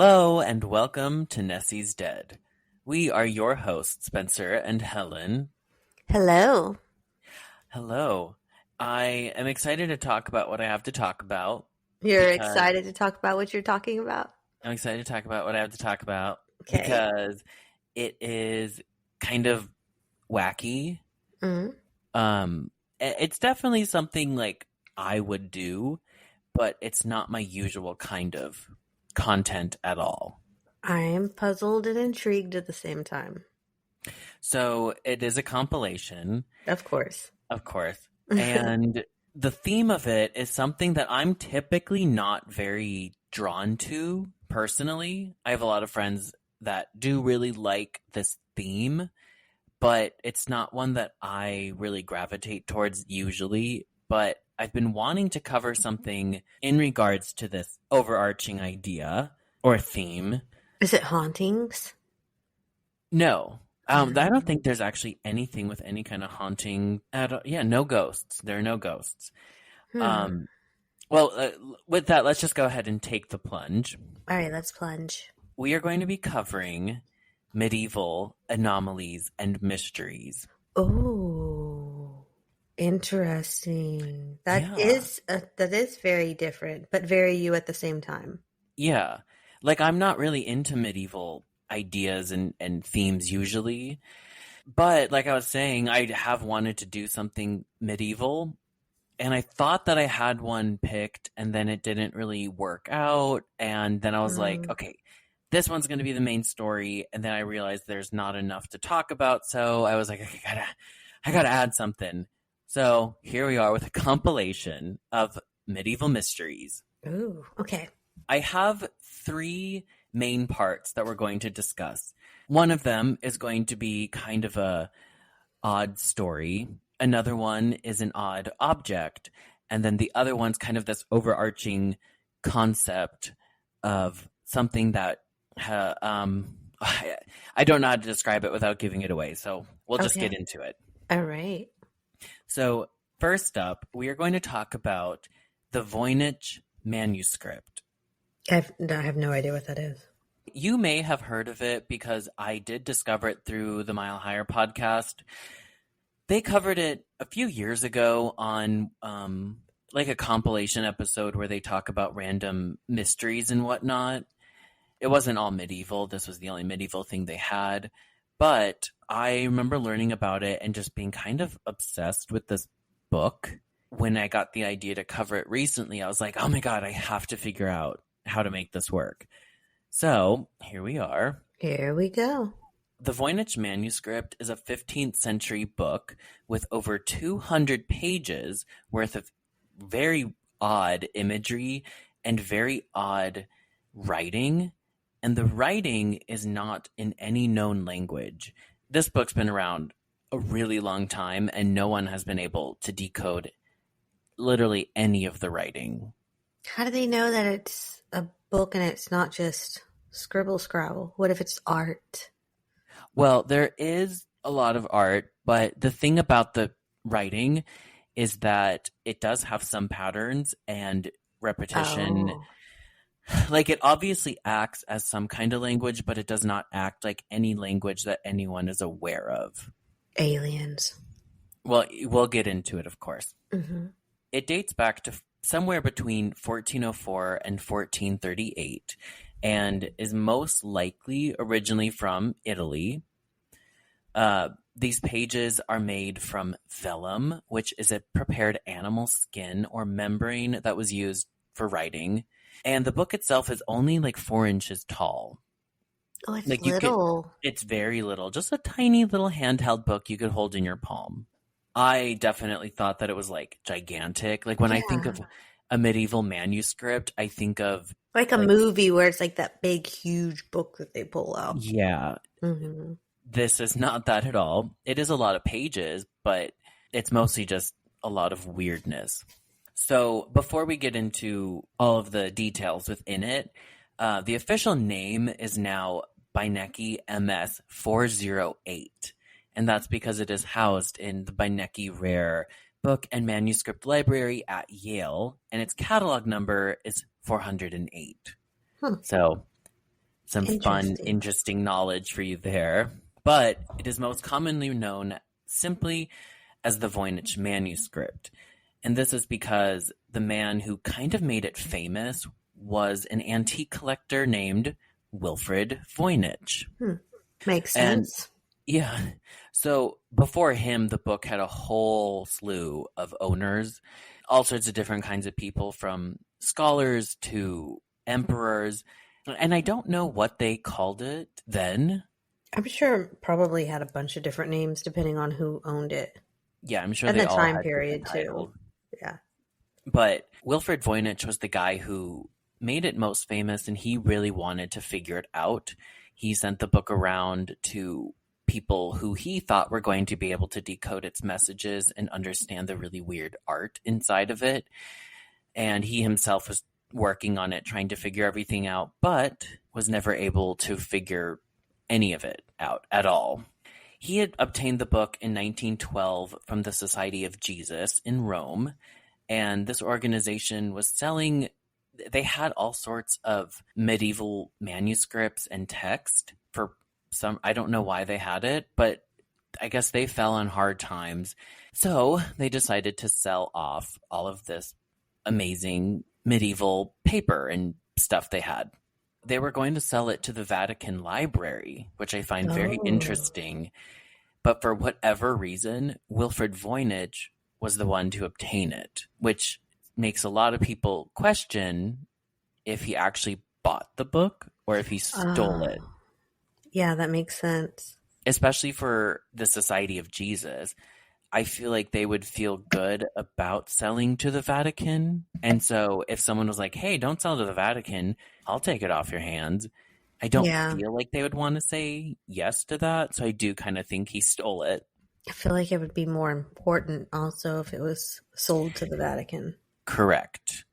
Hello and welcome to Nessie's Dead. We are your hosts, Spencer and Helen. Hello. Hello. I am excited to talk about what I have to talk about. You're excited to talk about what you're talking about? I'm excited to talk about what I have to talk about Okay. because it is kind of wacky. Mm-hmm. It's definitely something like I would do, but it's not my usual kind of content at all. I am puzzled and intrigued at the same time. So it is a compilation. Of course. Of course. And the theme of it is something that I'm typically not very drawn to personally. I have a lot of friends that do really like this theme, but it's not one that I really gravitate towards usually. But I've been wanting to cover something in regards to this overarching idea or theme. Is it hauntings? No. I don't think there's actually anything with any kind of haunting at all. Yeah, no ghosts. There are no ghosts. With that, let's just go ahead and take the plunge. All right, let's plunge. We are going to be covering medieval anomalies and mysteries. Oh, interesting. That is very different, but very you at the same time. Yeah. Like, I'm not really into medieval ideas and themes usually, but like I was saying, I have wanted to do something medieval, and I thought that I had one picked, and then it didn't really work out, and then I was like, okay, this one's going to be the main story, and then I realized there's not enough to talk about, so I was like, I gotta add something. So here we are with a compilation of medieval mysteries. Ooh, okay. I have 3 main parts that we're going to discuss. One of them is going to be kind of a odd story. Another one is an odd object. And then the other one's kind of this overarching concept of something that I don't know how to describe it without giving it away. So we'll just get into it. All right. So first up, we are going to talk about the Voynich manuscript. I have no idea what that is. You may have heard of it because I did discover it through the Mile Higher podcast. They covered it a few years ago on like a compilation episode where they talk about random mysteries and whatnot. It wasn't all medieval. This was the only medieval thing they had. But I remember learning about it and just being kind of obsessed with this book. When I got the idea to cover it recently, I was like, oh my God, I have to figure out how to make this work. So here we are. Here we go. The Voynich manuscript is a 15th century book with over 200 pages worth of very odd imagery and very odd writing. And the writing is not in any known language. This book's been around a really long time, and no one has been able to decode literally any of the writing. How do they know that it's a book and it's not just scribble scrabble? What if it's art? Well, there is a lot of art, but the thing about the writing is that it does have some patterns and repetition. Oh. Like, it obviously acts as some kind of language, but it does not act like any language that anyone is aware of. Aliens. Well, we'll get into it, of course. Mm-hmm. It dates back to somewhere between 1404 and 1438 and is most likely originally from Italy. These pages are made from vellum, which is a prepared animal skin or membrane that was used for writing. And the book itself is only like 4 inches tall. Oh, it's like little. It's very little. Just a tiny little handheld book you could hold in your palm. I definitely thought that it was like gigantic. Like when I think of a medieval manuscript, I think of like a movie where it's like that big, huge book that they pull out. Yeah. Mm-hmm. This is not that at all. It is a lot of pages, but it's mostly just a lot of weirdness. So before we get into all of the details within it, the official name is now Beinecke MS 408. And that's because it is housed in the Beinecke Rare Book and Manuscript Library at Yale, and its catalog number is 408. So some fun, interesting knowledge for you there. But it is most commonly known simply as the Voynich manuscript. And this is because the man who kind of made it famous was an antique collector named Wilfrid Voynich. Makes sense. Yeah. So before him, the book had a whole slew of owners, all sorts of different kinds of people, from scholars to emperors. And I don't know what they called it then. I'm sure it probably had a bunch of different names depending on who owned it. Yeah, I'm sure and they the all time had period different too. titles. Yeah. But Wilfrid Voynich was the guy who made it most famous, and he really wanted to figure it out. He sent the book around to people who he thought were going to be able to decode its messages and understand the really weird art inside of it. And he himself was working on it, trying to figure everything out, but was never able to figure any of it out at all. He had obtained the book in 1912 from the Society of Jesus in Rome, and this organization was selling, they had all sorts of medieval manuscripts and text for some, I don't know why they had it, but I guess they fell on hard times. So they decided to sell off all of this amazing medieval paper and stuff they had. They were going to sell it to the Vatican Library, which I find very interesting. But for whatever reason, Wilfrid Voynich was the one to obtain it, which makes a lot of people question if he actually bought the book or if he stole it. Yeah, that makes sense. Especially for the Society of Jesus. I feel like they would feel good about selling to the Vatican. And so if someone was like, hey, don't sell to the Vatican, I'll take it off your hands. I don't feel like they would want to say yes to that. So I do kind of think he stole it. I feel like it would be more important also if it was sold to the Vatican. Correct.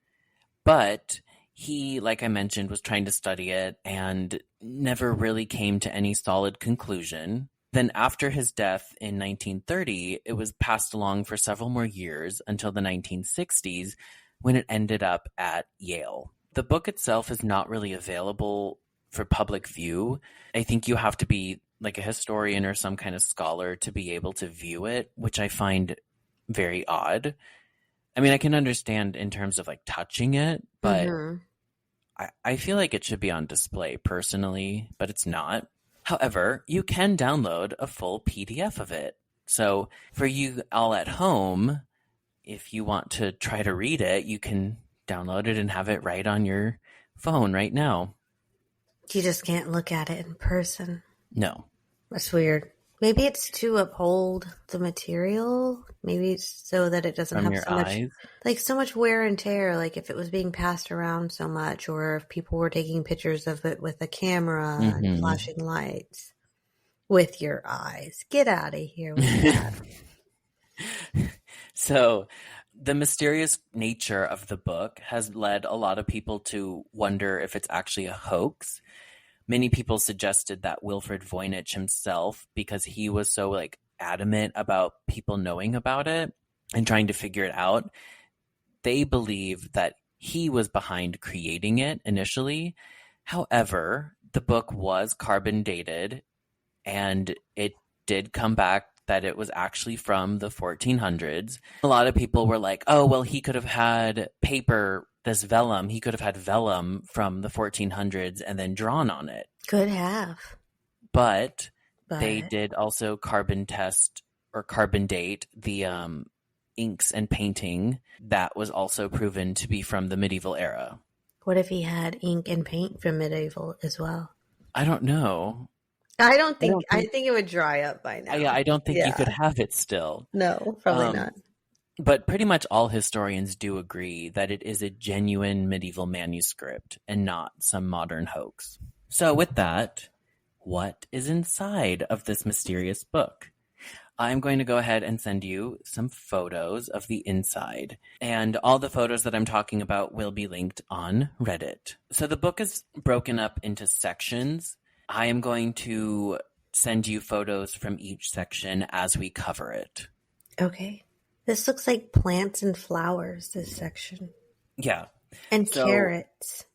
But he, like I mentioned, was trying to study it and never really came to any solid conclusion. Then after his death in 1930, it was passed along for several more years until the 1960s when it ended up at Yale. The book itself is not really available for public view. I think you have to be like a historian or some kind of scholar to be able to view it, which I find very odd. I mean, I can understand in terms of like touching it, but I feel like it should be on display personally, but it's not. However, you can download a full PDF of it. So for you all at home, if you want to try to read it, you can download it and have it right on your phone right now. You just can't look at it in person. No. That's weird. Maybe it's to uphold the material. Maybe it's so that it doesn't have so much wear and tear. Like if it was being passed around so much, or if people were taking pictures of it with a camera and flashing lights with your eyes. Get out of here with that. So the mysterious nature of the book has led a lot of people to wonder if it's actually a hoax. Many people suggested that Wilfrid Voynich himself, because he was so like adamant about people knowing about it and trying to figure it out, they believe that he was behind creating it initially. However, the book was carbon dated, and it did come back that it was actually from the 1400s. A lot of people were like, oh, well, he could have had paper, this vellum, he could have had vellum from the 1400s and then drawn on it. Could have. But they did also carbon test or carbon date the inks and painting that was also proven to be from the medieval era. What if he had ink and paint from medieval as well? I don't know. I think it would dry up by now. I don't think you could have it still. No, probably not. But pretty much all historians do agree that it is a genuine medieval manuscript and not some modern hoax. So with that, what is inside of this mysterious book? I'm going to go ahead and send you some photos of the inside. And all the photos that I'm talking about will be linked on Reddit. So the book is broken up into sections. I am going to send you photos from each section as we cover it. Okay. This looks like plants and flowers, this section. Yeah. And carrots.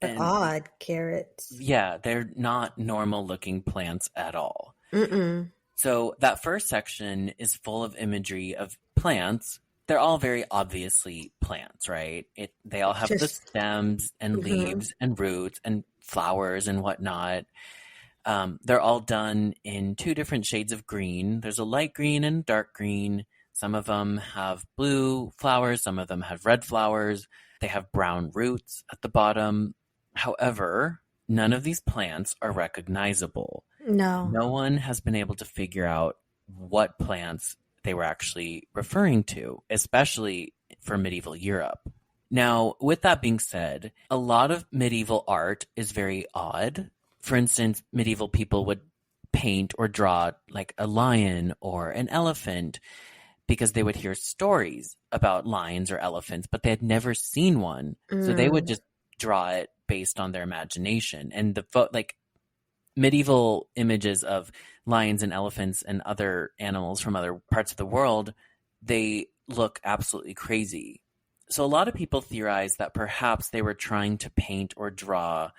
But odd carrots. Yeah, they're not normal looking plants at all. Mm-mm. So that first section is full of imagery of plants. They're all very obviously plants, right? They all have the stems and leaves and roots and flowers and whatnot. They're all done in 2 different shades of green. There's a light green and dark green. Some of them have blue flowers. Some of them have red flowers. They have brown roots at the bottom. However, none of these plants are recognizable. No. No one has been able to figure out what plants they were actually referring to, especially for medieval Europe. Now, with that being said, a lot of medieval art is very odd. For instance, medieval people would paint or draw like a lion or an elephant because they would hear stories about lions or elephants, but they had never seen one. So they would just draw it based on their imagination. And like medieval images of lions and elephants and other animals from other parts of the world, they look absolutely crazy. So a lot of people theorize that perhaps they were trying to paint or draw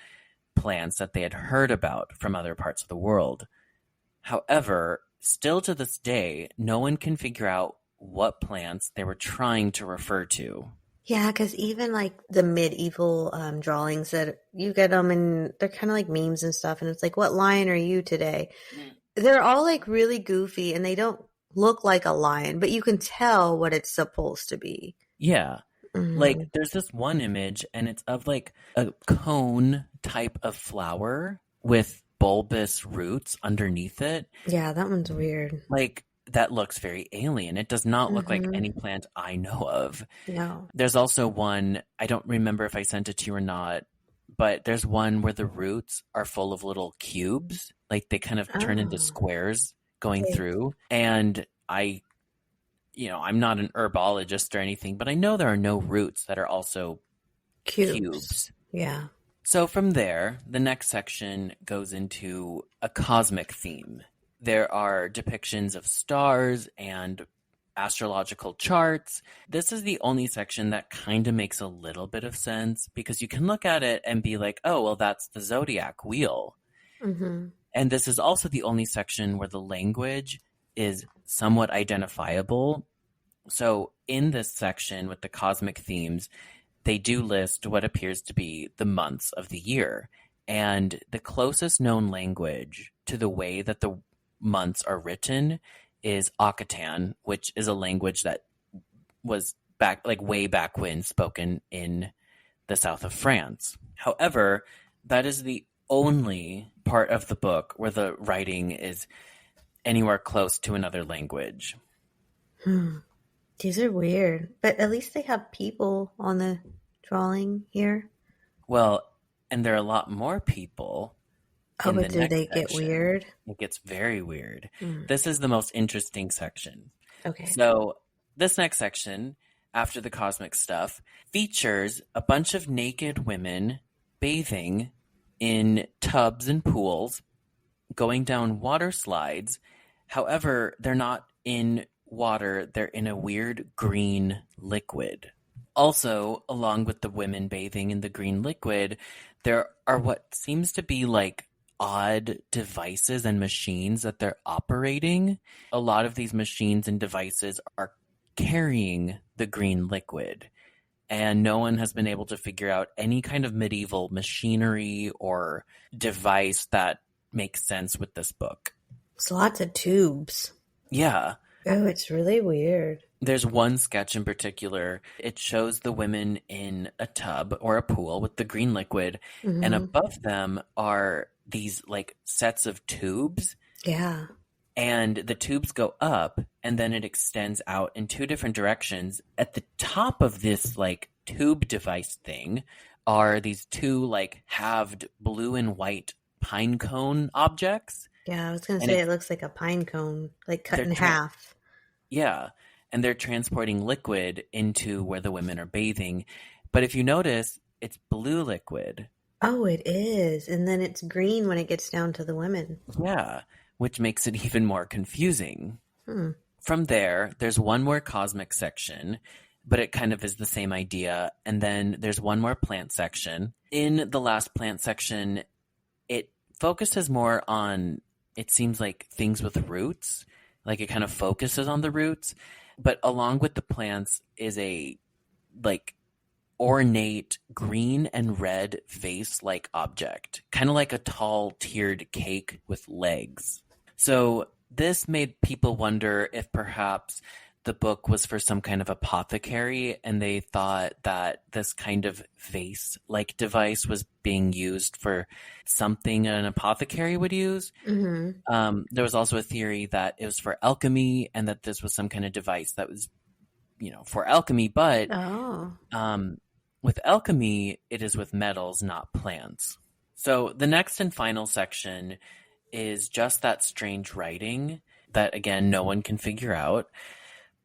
plants that they had heard about from other parts of the world. However, still to this day, no one can figure out what plants they were trying to refer to. Yeah, because even like the medieval drawings that you get them and they're kind of like memes and stuff. And it's like, what lion are you today? They're all like really goofy and they don't look like a lion, but you can tell what it's supposed to be. Yeah. Like there's this one image and it's of like a cone type of flower with bulbous roots underneath it. Yeah, that one's weird. Like that looks very alien. It does not look like any plant I know of. No. There's also one, I don't remember if I sent it to you or not, but there's one where the roots are full of little cubes. Like they kind of turn into squares going through. And I'm not an herbologist or anything, but I know there are no roots that are also cubes. Yeah. So from there, the next section goes into a cosmic theme. There are depictions of stars and astrological charts. This is the only section that kind of makes a little bit of sense because you can look at it and be like, oh, well, that's the zodiac wheel. Mm-hmm. And this is also the only section where the language is somewhat identifiable. So in this section with the cosmic themes, they do list what appears to be the months of the year. And the closest known language to the way that the months are written is Occitan, which is a language that was way back when spoken in the south of France. However, that is the only part of the book where the writing is anywhere close to another language. These are weird, but at least they have people on the drawing here. Well, and there are a lot more people. Oh, but do they get weird? It gets very weird. This is the most interesting section. Okay. So this next section, after the cosmic stuff, features a bunch of naked women bathing in tubs and pools, going down water slides. However, they're not in water, they're in a weird green liquid. Also, along with the women bathing in the green liquid, there are what seems to be like odd devices and machines that they're operating. A lot of these machines and devices are carrying the green liquid, and no one has been able to figure out any kind of medieval machinery or device that makes sense with this book. It's lots of tubes. Yeah. Oh, it's really weird. There's one sketch in particular. It shows the women in a tub or a pool with the green liquid, and above them are these like sets of tubes. Yeah. And the tubes go up, and then it extends out in 2 different directions. At the top of this like tube device thing are these 2 like halved blue and white pine cone objects. Yeah, I was going to say it looks like a pine cone, like cut in half. Yeah, and they're transporting liquid into where the women are bathing. But if you notice, it's blue liquid. Oh, it is. And then it's green when it gets down to the women. Yeah, which makes it even more confusing. From there, there's one more cosmic section. but it kind of is the same idea. And then there's one more plant section. In the last plant section, it focuses more on, it seems like, things with roots. Like it kind of focuses on the roots. But along with the plants is a like ornate green and red vase-like object, kind of like a tall tiered cake with legs. So this made people wonder if perhaps the book was for some kind of apothecary, and they thought that this kind of vase-like device was being used for something an apothecary would use. Mm-hmm. There was also a theory that it was for alchemy, and that this was some kind of device that was, for alchemy. But with alchemy, it is with metals, not plants. So the next and final section is just that strange writing that, again, no one can figure out.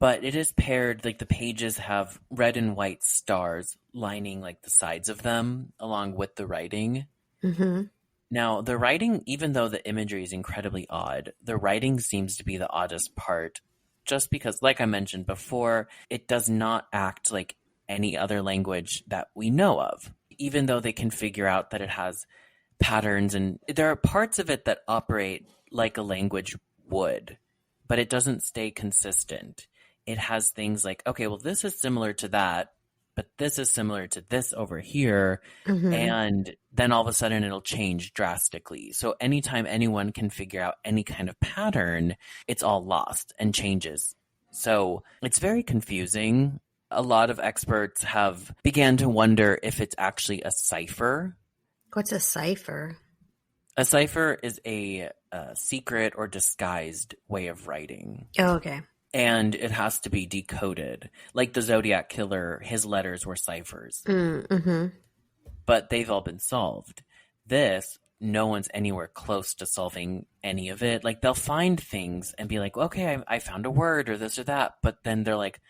But it is paired, like the pages have red and white stars lining like the sides of them along with the writing. Mm-hmm. Now, the writing, even though the imagery is incredibly odd, the writing seems to be the oddest part, just because, like I mentioned before, it does not act like any other language that we know of, even though they can figure out that it has patterns, and there are parts of it that operate like a language would, but it doesn't stay consistent. It has things like, okay, well, this is similar to that, but this is similar to this over here. Mm-hmm. And then all of a sudden it'll change drastically. So anytime anyone can figure out any kind of pattern, it's all lost and changes. So it's very confusing. A lot of experts have began to wonder if it's actually a cipher. What's a cipher? A cipher is a secret or disguised way of writing. Oh, okay. And it has to be decoded. Like the Zodiac Killer, his letters were ciphers. Mm-hmm. But they've all been solved. This, no one's anywhere close to solving any of it. Like, they'll find things and be like, okay, I found a word or this or that. But then they're like,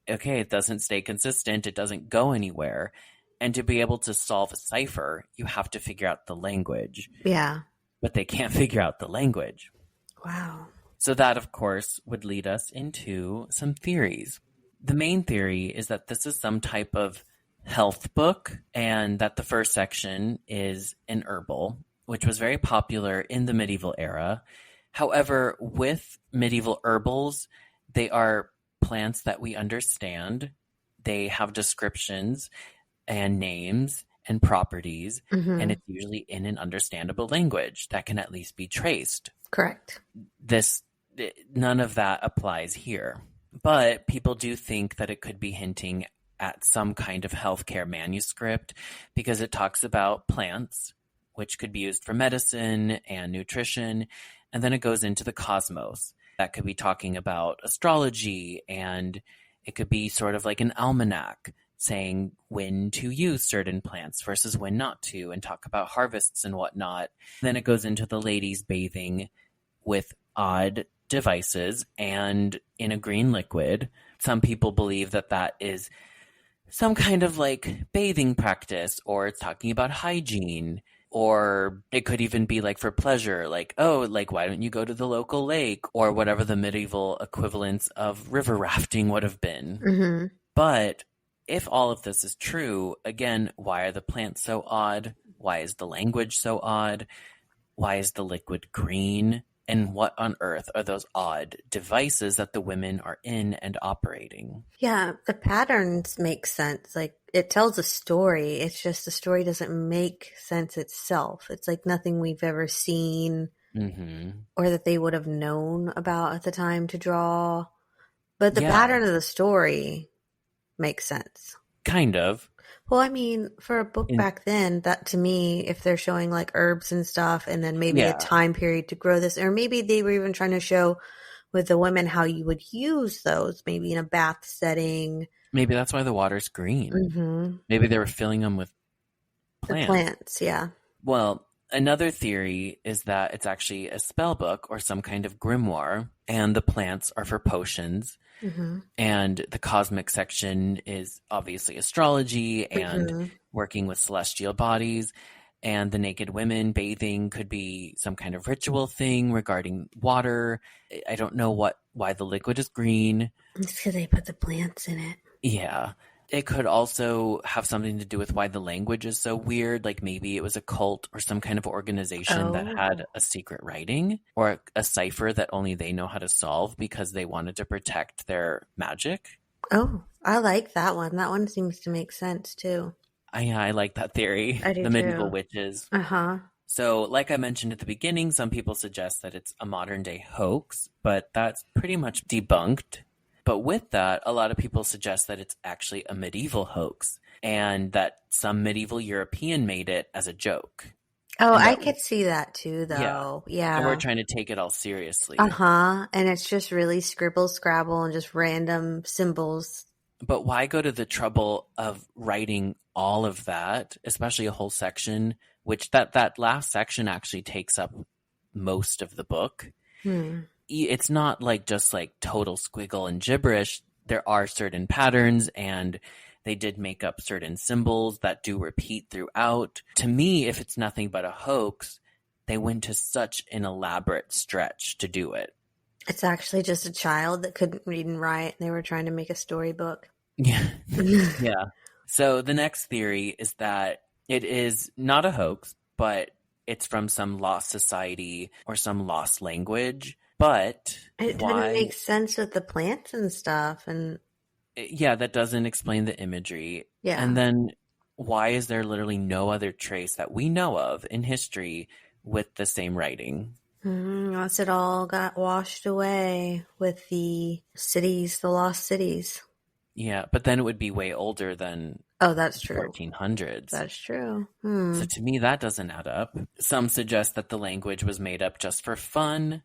okay, it doesn't stay consistent. It doesn't go anywhere. And to be able to solve a cipher, you have to figure out the language. Yeah. But they can't figure out the language. Wow. So that, of course, would lead us into some theories. The main theory is that this is some type of health book, and that the first section is an herbal, which was very popular in the medieval era. However, with medieval herbals, they are plants that we understand. They have descriptions and names and properties, and it's usually in an understandable language that can at least be traced. Correct. None of that applies here. But people do think that it could be hinting at some kind of healthcare manuscript, because it talks about plants, which could be used for medicine and nutrition, and then it goes into the cosmos. That could be talking about astrology, and it could be sort of like an almanac saying when to use certain plants versus when not to, and talk about harvests and whatnot. Then it goes into the ladies bathing with odd devices and in a green liquid. Some people believe that that is some kind of like bathing practice, or it's talking about hygiene, or it could even be like for pleasure, like, oh, like, why don't you go to the local lake, or whatever the medieval equivalents of river rafting would have been. Mm-hmm. But if all of this is true, again, why are the plants so odd? Why is the language so odd? Why is the liquid green? And what on earth are those odd devices that the women are in and operating? Yeah, the patterns make sense. Like, it tells a story. It's just the story doesn't make sense itself. It's like nothing we've ever seen or that they would have known about at the time to draw. But the pattern of the story makes sense. Kind of. Well, I mean, for a book back then, that to me, if they're showing like herbs and stuff, and then maybe a time period to grow this, or maybe they were even trying to show with the women how you would use those, maybe in a bath setting. Maybe that's why the water's green. Mm-hmm. Maybe they were filling them with plants. The plants, yeah. Well, another theory is that it's actually a spell book or some kind of grimoire, and the plants are for potions. Mm-hmm. And the cosmic section is obviously astrology and working with celestial bodies. And the naked women bathing could be some kind of ritual thing regarding water. I don't know why the liquid is green. It's because they put the plants in it. Yeah. It could also have something to do with why the language is so weird. Like maybe it was a cult or some kind of organization that had a secret writing or a cipher that only they know how to solve because they wanted to protect their magic. Oh, I like that one. That one seems to make sense too. I like that theory. I do The medieval too. witches. Uh-huh. So, like I mentioned at the beginning, some people suggest that it's a modern day hoax, but that's pretty much debunked. But with that, a lot of people suggest that it's actually a medieval hoax and that some medieval European made it as a joke. Oh, I could see that too, Yeah. though. Yeah. And we're trying to take it all seriously. Uh-huh. And it's just really scribble, scrabble, and just random symbols. But why go to the trouble of writing all of that, especially a whole section, which that last section actually takes up most of the book. It's not like just like total squiggle and gibberish. There are certain patterns and they did make up certain symbols that do repeat throughout. To me, if it's nothing but a hoax, they went to such an elaborate stretch to do it. It's actually just a child that couldn't read and write. They were trying to make a storybook. Yeah. Yeah. So the next theory is that it is not a hoax, but it's from some lost society or some lost language. But it why? Didn't make sense with the plants and stuff. And yeah, that doesn't explain the imagery. Yeah. And then why is there literally no other trace that we know of in history with the same writing? Once it all got washed away with the cities, the lost cities. Yeah, but then it would be way older than that's true. 1400s. That's true. So to me, that doesn't add up. Some suggest that the language was made up just for fun,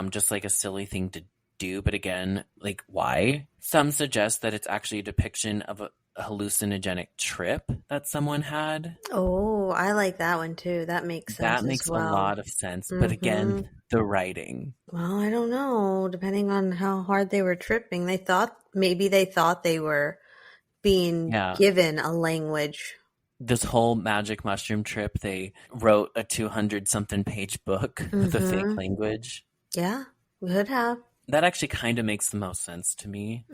just like a silly thing to do. But again, like why? Some suggest that it's actually a depiction of a hallucinogenic trip that someone had. Oh, I like that one too. That makes sense. That makes a lot of sense. But again, the writing. Well, I don't know. Depending on how hard they were tripping, they thought they were being given a language. This whole magic mushroom trip, they wrote a 200-something page book with a fake language. Yeah, could have. That actually kind of makes the most sense to me.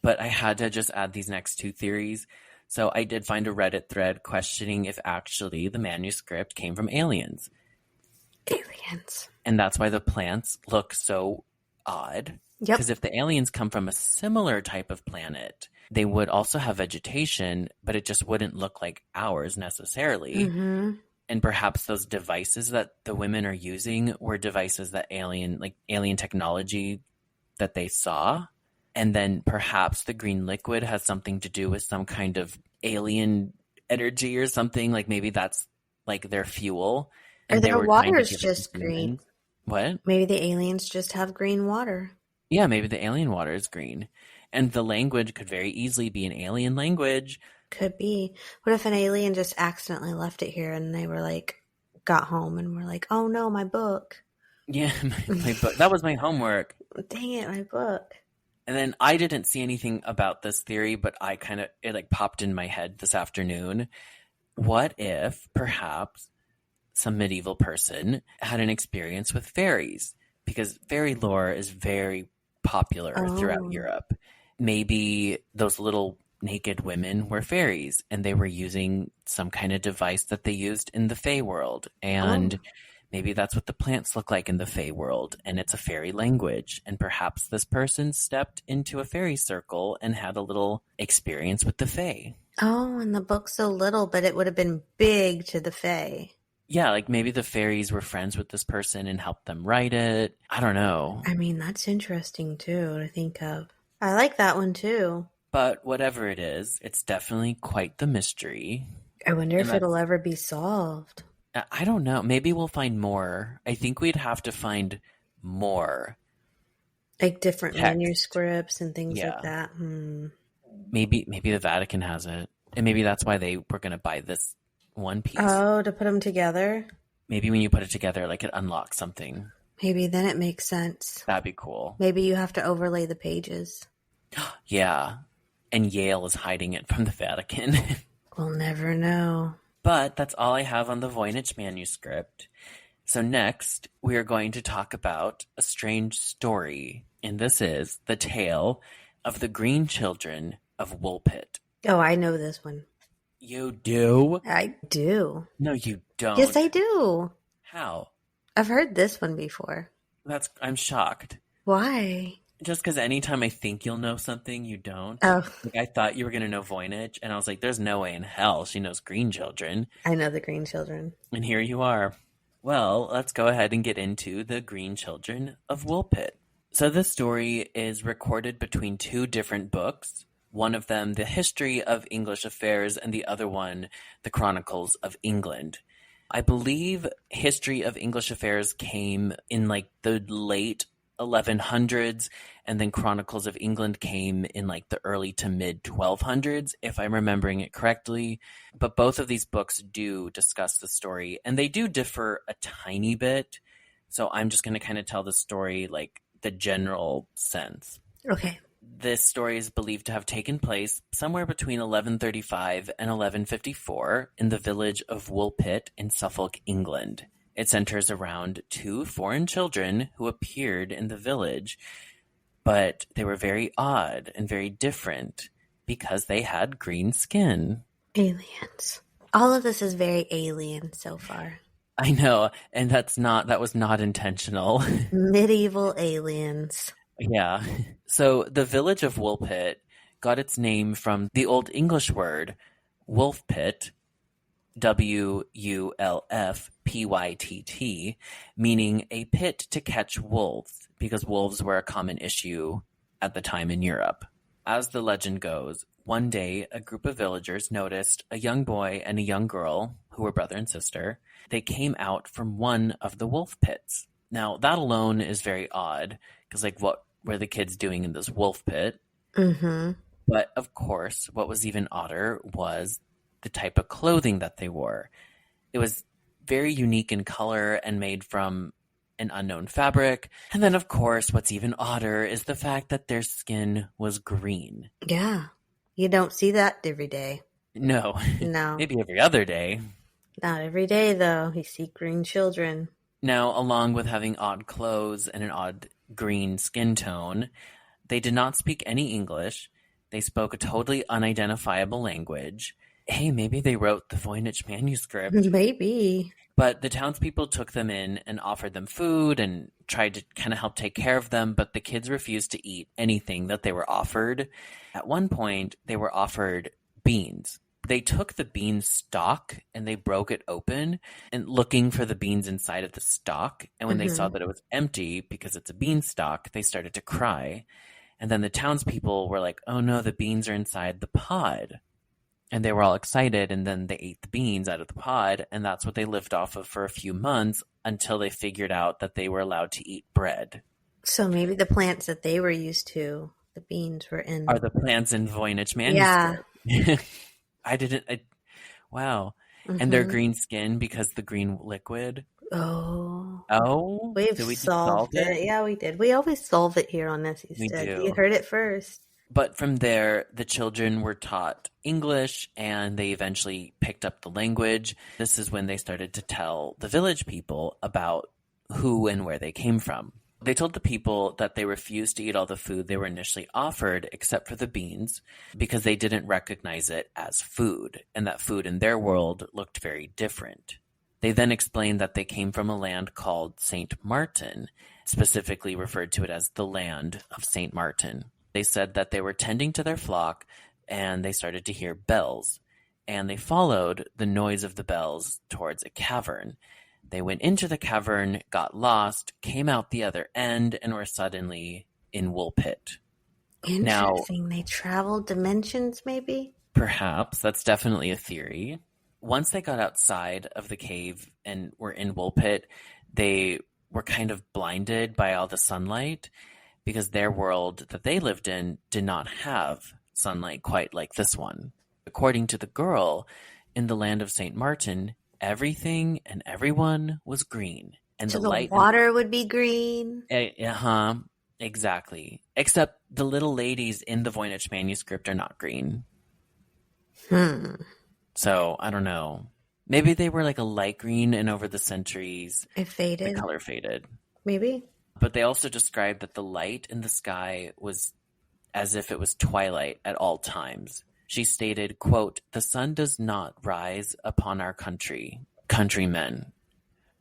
But I had to just add these next two theories. So I did find a Reddit thread questioning if actually the manuscript came from aliens. Aliens. And that's why the plants look so odd. Yep. Because if the aliens come from a similar type of planet, they would also have vegetation, but it just wouldn't look like ours necessarily. And perhaps those devices that the women are using were devices that alien technology that they saw. And then perhaps the green liquid has something to do with some kind of alien energy or something. Like maybe that's like their fuel. And or their water is just green. What? Maybe the aliens just have green water. Yeah, maybe the alien water is green. And the language could very easily be an alien language. Could be. What if an alien just accidentally left it here and they were like, got home and were like, oh no, my book. Yeah, my book. That was my homework. Dang it, my book. And then I didn't see anything about this theory, but it like popped in my head this afternoon. What if perhaps some medieval person had an experience with fairies? Because fairy lore is very popular throughout Europe. Maybe those little naked women were fairies and they were using some kind of device that they used in the Fae world. And maybe that's what the plants look like in the Fae world, and it's a fairy language. And perhaps this person stepped into a fairy circle and had a little experience with the Fae. Oh, and the book's so little, but it would have been big to the Fae. Yeah, like maybe the fairies were friends with this person and helped them write it. I don't know. I mean, that's interesting too to think of. I like that one too. But whatever it is, it's definitely quite the mystery. I wonder if it'll ever be solved. I don't know. Maybe we'll find more. I think we'd have to find more. Like different manuscripts and things like that. Maybe the Vatican has it. And maybe that's why they were going to buy this one piece. Oh, to put them together? Maybe when you put it together, like it unlocks something. Maybe then it makes sense. That'd be cool. Maybe you have to overlay the pages. Yeah. And Yale is hiding it from the Vatican. We'll never know. But that's all I have on the Voynich manuscript. So next, we are going to talk about a strange story. And this is the tale of the Green Children of Woolpit. Oh, I know this one. You do? I do. No, you don't. Yes, I do. How? I've heard this one before. I'm shocked. Why? Just because anytime I think you'll know something, you don't. Oh. Like, I thought you were going to know Voynich, and I was like, there's no way in hell she knows Green Children. I know the Green Children. And here you are. Well, let's go ahead and get into the Green Children of Woolpit. So this story is recorded between two different books. One of them, The History of English Affairs, and the other one, The Chronicles of England. I believe History of English Affairs came in like the late 1100s, and then Chronicles of England came in like the early to mid 1200s, if I'm remembering it correctly. But both of these books do discuss the story, and they do differ a tiny bit. So I'm just going to kind of tell the story like the general sense. Okay. This story is believed to have taken place somewhere between 1135 and 1154 in the village of Woolpit in Suffolk, England. It centers around two foreign children who appeared in the village, but they were very odd and very different because they had green skin. Aliens. All of this is very alien so far. I know, and that was not intentional. Medieval aliens. Yeah. So the village of Woolpit got its name from the Old English word wolf pit, Wulfpytt, meaning a pit to catch wolves, because wolves were a common issue at the time in Europe. As the legend goes, one day a group of villagers noticed a young boy and a young girl, who were brother and sister. They came out from one of the wolf pits. Now, that alone is very odd, because like, what were the kids doing in this wolf pit? Mm-hmm. But of course, what was even odder was the type of clothing that they wore. It was very unique in color and made from an unknown fabric. And then, of course, what's even odder is the fact that their skin was green. Yeah. You don't see that every day. No. No. Maybe every other day. Not every day, though. You see green children. Now, along with having odd clothes and an odd green skin tone, they did not speak any English. They spoke a totally unidentifiable language. Hey, maybe they wrote the Voynich manuscript. Maybe. But the townspeople took them in and offered them food and tried to kind of help take care of them, but the kids refused to eat anything that they were offered. At one point, they were offered beans. They took the bean stalk and they broke it open and looking for the beans inside of the stalk. And when they saw that it was empty, because it's a bean stalk, they started to cry. And then the townspeople were like, oh no, the beans are inside the pod. And they were all excited, and then they ate the beans out of the pod, and that's what they lived off of for a few months until they figured out that they were allowed to eat bread. So maybe the plants that they were used to, the beans were in... Are the plants in Voynich manuscript? Yeah. Wow. Mm-hmm. And their green skin because the green liquid? Oh. Oh? We solved it? Yeah, we did. We always solve it here on Nessie's. We do. You heard it first. But from there, the children were taught English, and they eventually picked up the language. This is when they started to tell the village people about who and where they came from. They told the people that they refused to eat all the food they were initially offered, except for the beans, because they didn't recognize it as food, and that food in their world looked very different. They then explained that they came from a land called St. Martin, specifically referred to it as the land of St. Martin. They said that they were tending to their flock, and they started to hear bells, and they followed the noise of the bells towards a cavern. They went into the cavern, got lost, came out the other end, and were suddenly in Woolpit. Interesting. They traveled dimensions, maybe? Perhaps. That's definitely a theory. Once they got outside of the cave and were in Woolpit, they were kind of blinded by all the sunlight, because their world that they lived in did not have sunlight quite like this one. According to the girl, in the land of St. Martin, everything and everyone was green. And so the water would be green? Exactly. Except the little ladies in the Voynich manuscript are not green. So, I don't know. Maybe they were like a light green, and over the centuries, it faded. The color faded. Maybe. But they also described that the light in the sky was as if it was twilight at all times. She stated, quote, "The sun does not rise upon our countrymen.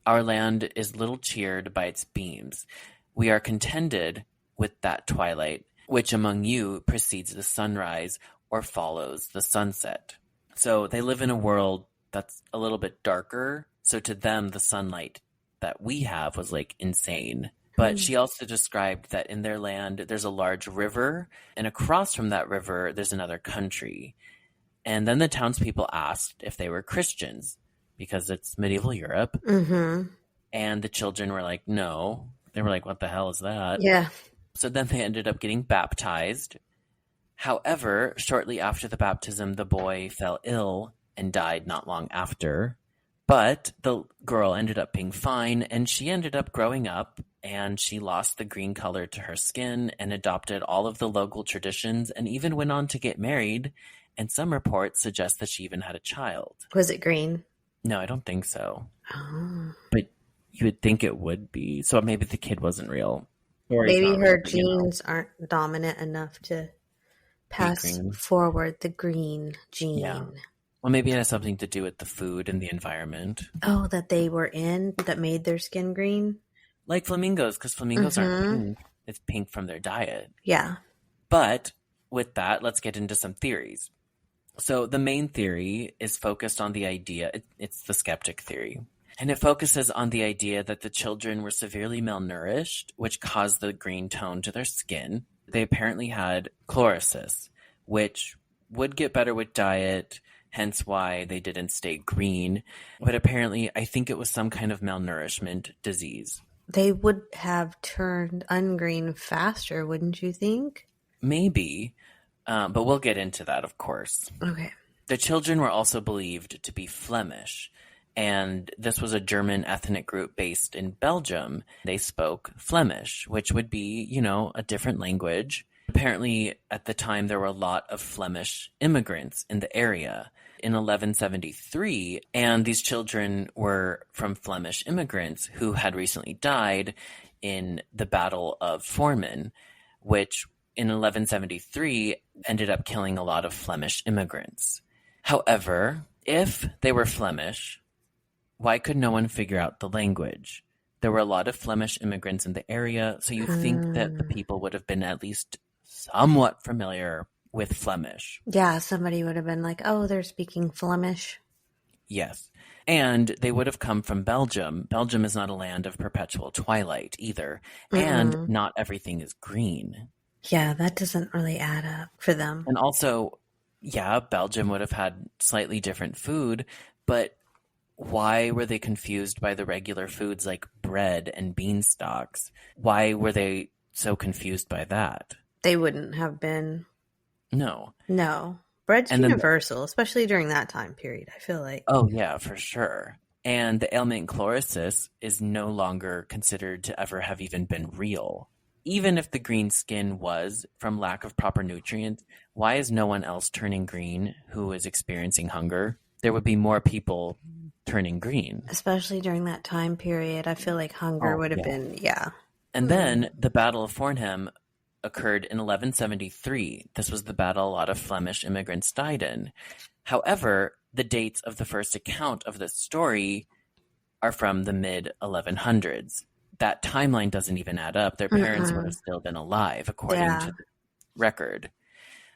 Our land is little cheered by its beams. We are contented with that twilight, which among you precedes the sunrise or follows the sunset." So they live in a world that's a little bit darker. So to them, the sunlight that we have was like insane. But she also described that in their land, there's a large river, and across from that river, there's another country. And then the townspeople asked if they were Christians, because it's medieval Europe. Mm-hmm. And the children were like, no. They were like, what the hell is that? Yeah. So then they ended up getting baptized. However, shortly after the baptism, the boy fell ill and died not long after. But the girl ended up being fine, and she ended up growing up, and she lost the green color to her skin and adopted all of the local traditions and even went on to get married. And some reports suggest that she even had a child. Was it green? No, I don't think so. Oh. But you would think it would be. So maybe the kid wasn't real. Maybe her genes aren't dominant enough to pass forward the green gene. Yeah. Well, maybe it has something to do with the food and the environment. Oh, that they were in that made their skin green? Like flamingos, because flamingos aren't pink. It's pink from their diet. Yeah. But with that, let's get into some theories. So the main theory is focused on the idea, it's the skeptic theory. And it focuses on the idea that the children were severely malnourished, which caused the green tone to their skin. They apparently had chlorosis, which would get better with diet, hence why they didn't stay green. But apparently, I think it was some kind of malnourishment disease. They would have turned ungreen faster, wouldn't you think? Maybe, but we'll get into that, of course. Okay. The children were also believed to be Flemish, and this was a German ethnic group based in Belgium. They spoke Flemish, which would be, a different language. Apparently, at the time, there were a lot of Flemish immigrants in the area. In 1173, and these children were from Flemish immigrants who had recently died in the Battle of Forman, which in 1173 ended up killing a lot of Flemish immigrants. However, if they were Flemish, why could no one figure out the language? There were a lot of Flemish immigrants in the area, so you think that the people would have been at least somewhat familiar with Flemish. Yeah, somebody would have been like, oh, they're speaking Flemish. Yes. And they would have come from Belgium. Belgium is not a land of perpetual twilight either. And not everything is green. Yeah, that doesn't really add up for them. And also, yeah, Belgium would have had slightly different food, but why were they confused by the regular foods like bread and beanstalks? Why were they so confused by that? They wouldn't have been. No. Bread's universal, especially during that time period, I feel like. Oh, yeah, for sure. And the ailment chlorosis is no longer considered to ever have even been real. Even if the green skin was from lack of proper nutrients, why is no one else turning green who is experiencing hunger? There would be more people turning green. Especially during that time period, I feel like hunger would have been, And then the Battle of Fornham occurred in 1173. This was the battle a lot of Flemish immigrants died in. However, the dates of the first account of this story are from the mid-1100s. That timeline doesn't even add up. Their parents would have still been alive, according to the record.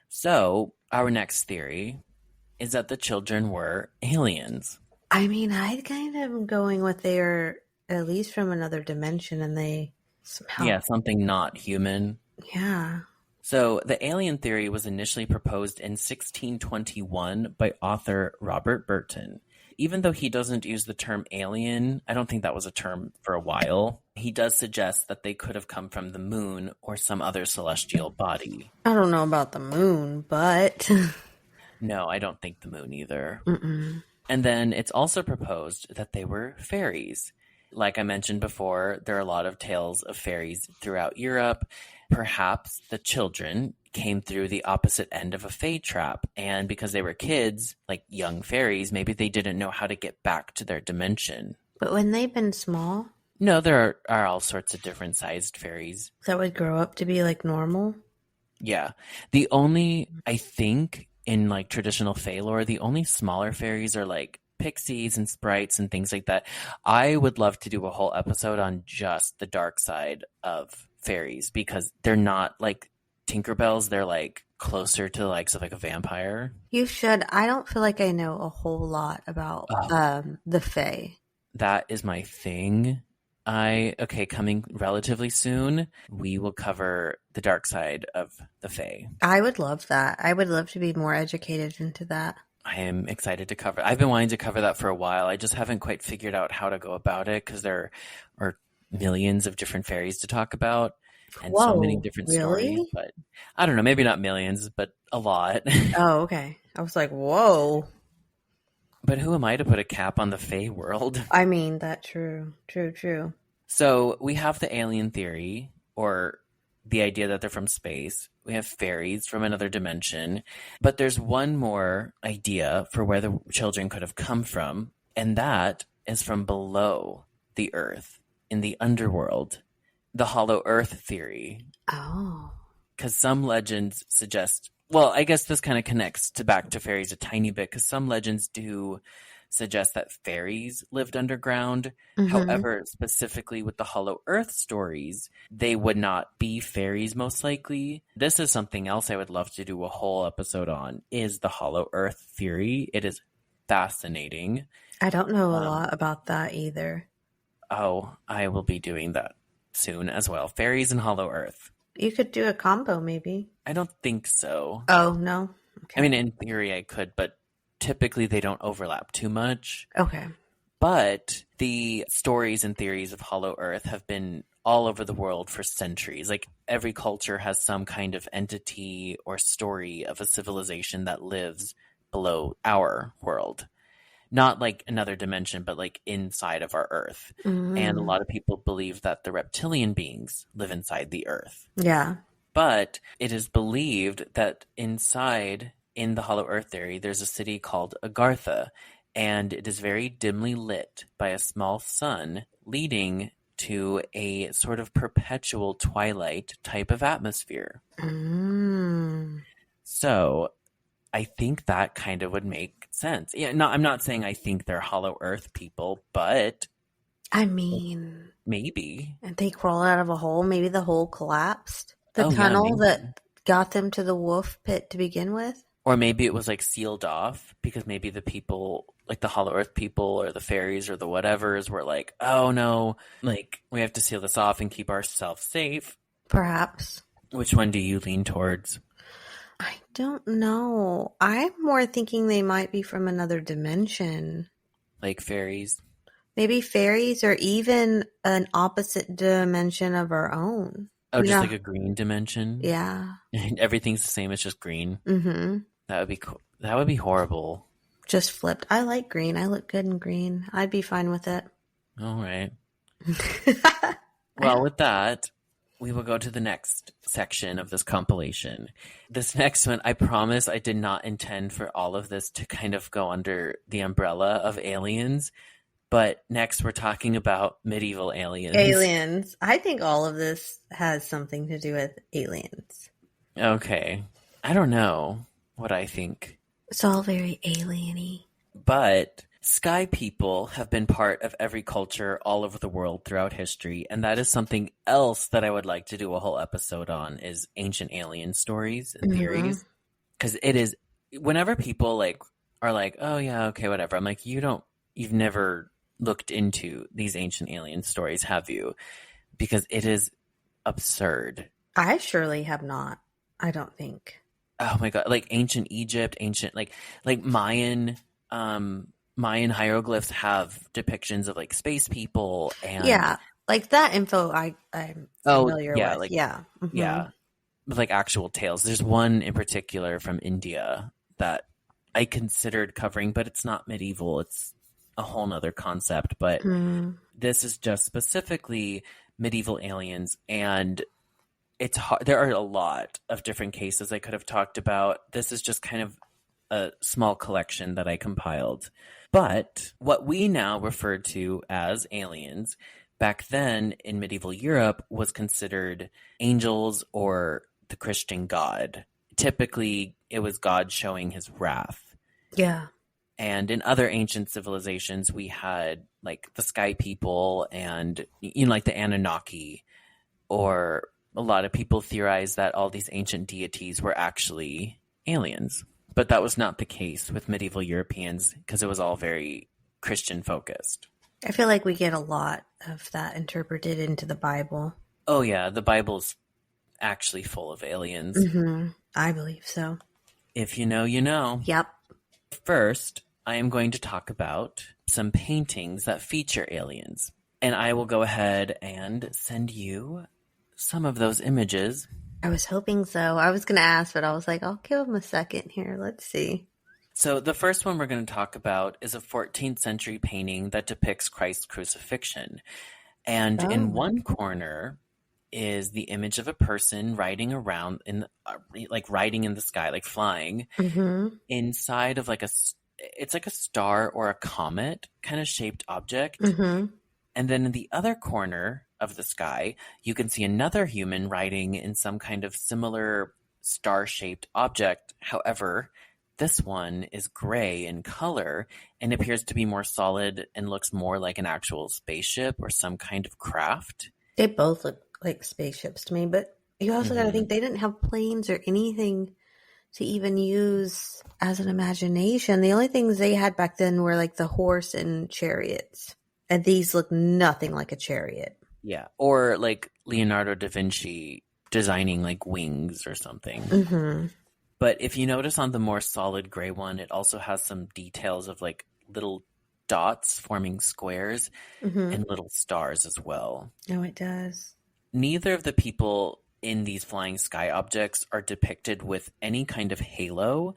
So, our next theory is that the children were aliens. I mean, I kind of am going with they are at least from another dimension and they somehow... Yeah, something not human. Yeah. So the alien theory was initially proposed in 1621 by author Robert Burton. Even though he doesn't use the term alien, I don't think that was a term for a while, he does suggest that they could have come from the moon or some other celestial body. I don't know about the moon, but... No, I don't think the moon either. Mm-mm. And then it's also proposed that they were fairies. Like I mentioned before, there are a lot of tales of fairies throughout Europe. Perhaps the children came through the opposite end of a fae trap, and because they were kids, like young fairies, maybe they didn't know how to get back to their dimension. But when they've been small? No, there are all sorts of different sized fairies. That would grow up to be like normal? Yeah. I think in like traditional Fae lore, the only smaller fairies are like pixies and sprites and things like that. I would love to do a whole episode on just the dark side of fairies because they're not like Tinkerbells. They're like closer to the likes of like a vampire. You should. I don't feel like I know a whole lot about the Fae. That is my thing. Coming relatively soon, we will cover the dark side of the Fae. I would love that. I would love to be more educated into that. I am excited to cover. I've been wanting to cover that for a while. I just haven't quite figured out how to go about it because there are millions of different fairies to talk about and so many different stories. But I don't know, maybe not millions, but a lot. Oh, okay. I was like, whoa. But who am I to put a cap on the Fae world? I mean, that's true. True. So we have the alien theory, or the idea that they're from space. We have fairies from another dimension. But there's one more idea for where the children could have come from, and that is from below the earth, in the underworld. The hollow earth theory. Oh. Because some legends suggest... Well, I guess this kind of connects back to fairies a tiny bit, because some legends do suggest that fairies lived underground. Mm-hmm. However, specifically with the hollow earth stories, they would not be fairies most likely. This is something else I would love to do a whole episode on, is the hollow earth theory. It is fascinating. I don't know a lot about that either. Oh, I will be doing that soon as well. Fairies and hollow earth. You could do a combo, maybe. I don't think so. Oh, no? Okay. I mean, in theory I could, but typically they don't overlap too much. Okay. But the stories and theories of hollow earth have been all over the world for centuries. Like, every culture has some kind of entity or story of a civilization that lives below our world. Not like another dimension, but like inside of our earth. Mm. And a lot of people believe that the reptilian beings live inside the earth. Yeah. But it is believed that inside, in the hollow earth theory, there's a city called Agartha, and it is very dimly lit by a small sun, leading to a sort of perpetual twilight type of atmosphere. Mm. So I think that kind of would make sense. Yeah, no, I'm not saying I think they're hollow earth people, but I mean, maybe. And they crawled out of a hole. Maybe the hole collapsed. The tunnel that got them to the wolf pit to begin with. Or maybe it was like sealed off because maybe the people, like the hollow earth people or the fairies or the whatevers, were like, oh no, like we have to seal this off and keep ourselves safe. Perhaps. Which one do you lean towards? I don't know. I'm more thinking they might be from another dimension. Like fairies? Maybe fairies, or even an opposite dimension of our own. Oh, just like a green dimension? Yeah. Everything's the same, it's just green? Mm-hmm. That would be cool. That would be horrible. Just flipped. I like green. I look good in green. I'd be fine with it. All right. Well, with that, we will go to the next section of this compilation. This next one, I promise I did not intend for all of this to kind of go under the umbrella of aliens. But next we're talking about medieval aliens. Aliens. I think all of this has something to do with aliens. Okay. I don't know what I think. It's all very alien-y. But sky people have been part of every culture all over the world throughout history, and that is something else that I would like to do a whole episode on, is ancient alien stories and theories. Because it is, whenever people like are like, oh yeah, okay, whatever, I'm like, you've never looked into these ancient alien stories, have you? Because it is absurd. I surely have not. I don't think. Oh my god, like ancient Egypt, ancient like Mayan hieroglyphs have depictions of like space people, and yeah, like that info I'm familiar with. Like, yeah. Mm-hmm. Yeah, with like actual tales. There's one in particular from India that I considered covering, but it's not medieval. It's a whole nother concept, but this is just specifically medieval aliens, and it's hard. There are a lot of different cases I could have talked about. This is just kind of a small collection that I compiled. But what we now refer to as aliens, back then in medieval Europe, was considered angels or the Christian God. Typically, it was God showing his wrath. Yeah. And in other ancient civilizations, we had like the sky people and, you know, like the Anunnaki, or a lot of people theorize that all these ancient deities were actually aliens. But that was not the case with medieval Europeans because it was all very Christian focused. I feel like we get a lot of that interpreted into the Bible. Oh, yeah. The Bible's actually full of aliens. Mm-hmm. I believe so. If you know, you know. Yep. First, I am going to talk about some paintings that feature aliens. And I will go ahead and send you some of those images. I was hoping so. I was going to ask, but I was like, I'll give him a second here. Let's see. So the first one we're going to talk about is a 14th century painting that depicts Christ's crucifixion. And in one corner is the image of a person riding around riding in the sky, like flying, inside of it's like a star or a comet kind of shaped object. And then in the other corner of the sky, you can see another human riding in some kind of similar star-shaped object. However, this one is gray in color and appears to be more solid and looks more like an actual spaceship or some kind of craft. They both look like spaceships to me, but you also got to think they didn't have planes or anything to even use as an imagination. The only things they had back then were like the horse and chariots. And these look nothing like a chariot. Yeah. Or like Leonardo da Vinci designing like wings or something. But if you notice on the more solid gray one, it also has some details of like little dots forming squares and little stars as well. Oh, it does. Neither of the people in these flying sky objects are depicted with any kind of halo.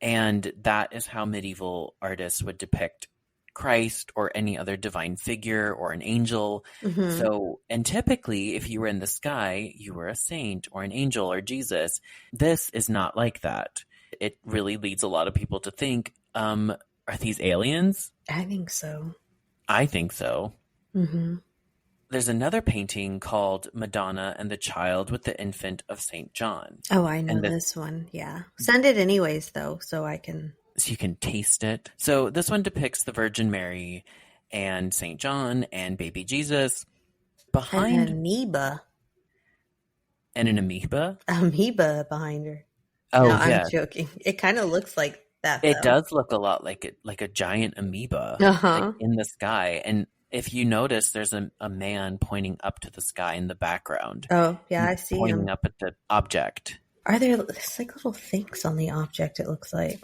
And that is how medieval artists would depict Christ or any other divine figure or an angel. So, and typically if you were in the sky, you were a saint or an angel or Jesus. This is not like that. It really leads a lot of people to think, are these aliens? I think so. I think so. There's another painting called Madonna and the Child with the Infant of St. John. Oh, I know this one. Yeah. Send it anyways, though, so I can... So you can taste it. So this one depicts the Virgin Mary and St. John and baby Jesus. Behind... An amoeba. And an amoeba? Amoeba behind her. Oh, no, yeah. I'm joking. It kind of looks like that, though. It does look a lot like a giant amoeba like in the sky. And if you notice, there's a man pointing up to the sky in the background. Oh, yeah, I see pointing him. up at the object. Are there there's like little things on the object, it looks like.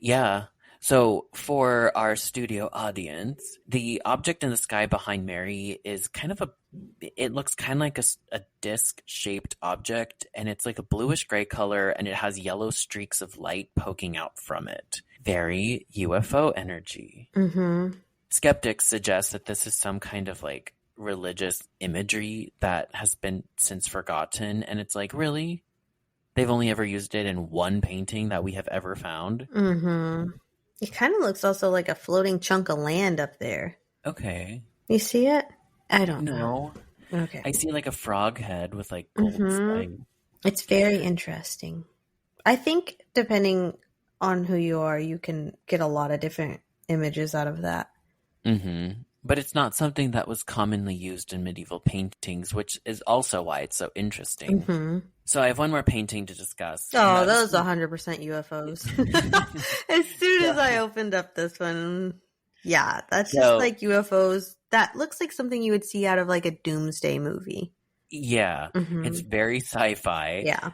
Yeah. So for our studio audience, the object in the sky behind Mary is it looks kind of like a disc-shaped object, and it's like a bluish-gray color, and it has yellow streaks of light poking out from it. Very UFO energy. Skeptics suggest that this is some kind of like religious imagery that has been since forgotten, and it's like, really? They've only ever used it in one painting that we have ever found? It kind of looks also like a floating chunk of land up there. Okay. You see it? I don't know. No. Okay. I see like a frog head with like gold spine. It's very interesting. I think depending on who you are, you can get a lot of different images out of that. But it's not something that was commonly used in medieval paintings, which is also why it's so interesting. So I have one more painting to discuss. Oh, those 100% UFOs. As soon as I opened up this one, yeah, that's just like UFOs. That looks like something you would see out of like a doomsday movie. Yeah, it's very sci-fi. Yeah.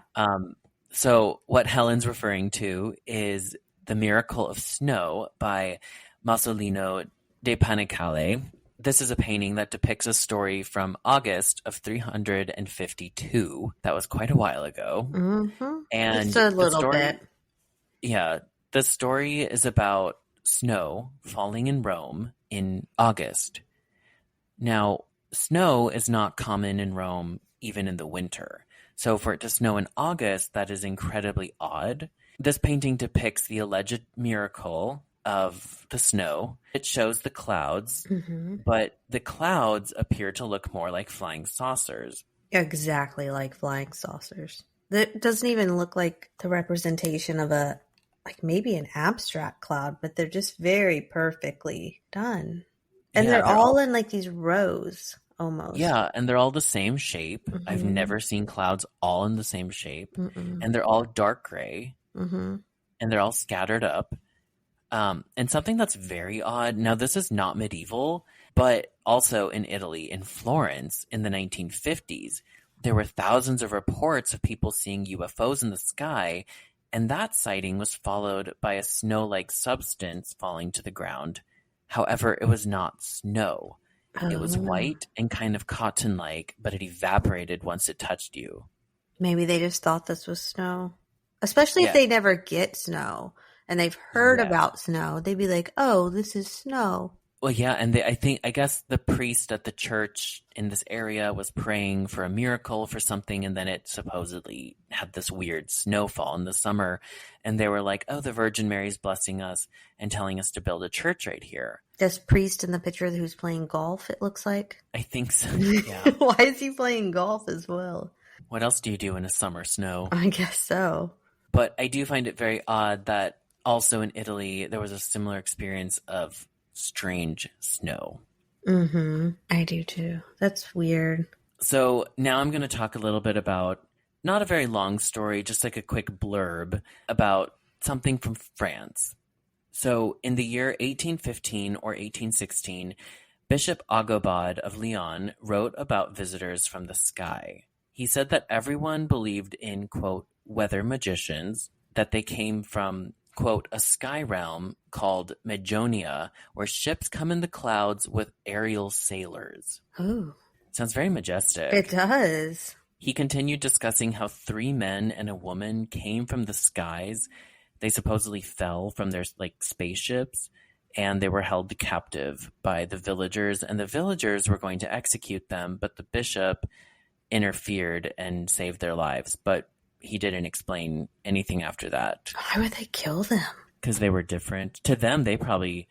So what Helen's referring to is The Miracle of Snow by Masolino de Panicale. This is a painting that depicts a story from August of 352. That was quite a while ago. And just a little bit. Yeah. The story is about snow falling in Rome in August. Now, snow is not common in Rome even in the winter. So for it to snow in August, that is incredibly odd. This painting depicts the alleged miracle of the snow. It shows the clouds, but the clouds appear to look more like flying saucers. Exactly like flying saucers. That doesn't even look like the representation of a, like maybe an abstract cloud, but they're just very perfectly done. And Yeah, they're all in like these rows almost. yeah, and they're all the same shape. I've Mm-hmm. never seen clouds all in the same shape, Mm-mm. and they're all dark gray, Mm-hmm. and they're all scattered up. And something that's very odd. Now, this is not medieval, but also in Italy, in Florence, in the 1950s, there were thousands of reports of people seeing UFOs in the sky, and that sighting was followed by a snow-like substance falling to the ground. However, it was not snow. It was Oh. white and kind of cotton-like, but it evaporated once it touched you. Maybe they just thought this was snow. Especially if Yeah. they never get snow and they've heard Yes. about snow. They'd be like, oh, this is snow. Well, yeah, and I guess the priest at the church in this area was praying for a miracle for something, and then it supposedly had this weird snowfall in the summer, and they were like, "Oh, the Virgin Mary's blessing us and telling us to build a church right here." This priest in the picture who's playing golf, it looks like. I think so. Yeah. Why is he playing golf as well? What else do you do in a summer snow? I guess so. But I do find it very odd that also in Italy there was a similar experience of strange snow. Mm-hmm. I do too. That's weird. So now I'm going to talk a little bit about not a very long story, just like a quick blurb about something from France. So in the year 1815 or 1816, Bishop Agobard of Lyon wrote about visitors from the sky. He said that everyone believed in, quote, weather magicians, that they came from, quote, a sky realm called Magonia, where ships come in the clouds with aerial sailors. Oh, Sounds very majestic. it does. He continued discussing how 3 men and a woman came from the skies. They supposedly fell from their spaceships, and they were held captive by the villagers, and the villagers were going to execute them, but the bishop interfered and saved their lives. But he didn't explain anything after that. Why would they kill them? Because they were different. To them, they probably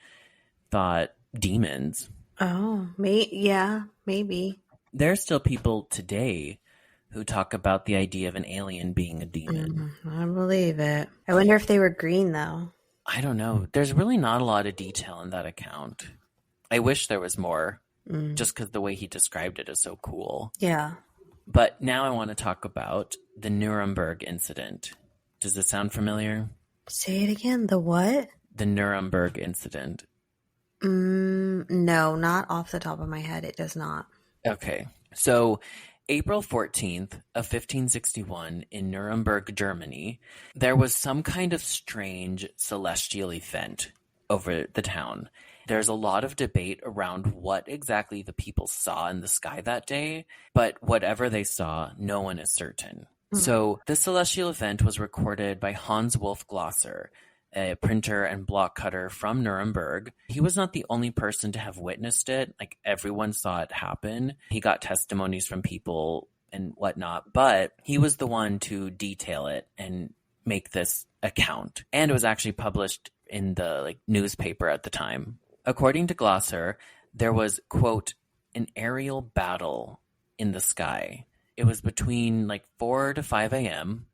thought demons. Oh, yeah, maybe. There are still people today who talk about the idea of an alien being a demon. I believe it. I wonder if they were green, though. I don't know. There's really not a lot of detail in that account. I wish there was more, just because the way he described it is so cool. Yeah. But now I want to talk about the Nuremberg incident. Does it sound familiar? Say it again. The what? The Nuremberg incident. No, not off the top of my head. It does not. Okay. So April 14th of 1561 in Nuremberg, Germany, there was some kind of strange celestial event over the town. There's a lot of debate around what exactly the people saw in the sky that day, but whatever they saw, no one is certain. So this celestial event was recorded by Hans Wolf Glosser, a printer and block cutter from Nuremberg. He was not the only person to have witnessed it. Like, everyone saw it happen. He got testimonies from people and whatnot, but he was the one to detail it and make this account. And it was actually published in the newspaper at the time. According to Glosser, there was, quote, an aerial battle in the sky. It was between 4 to 5 a.m.,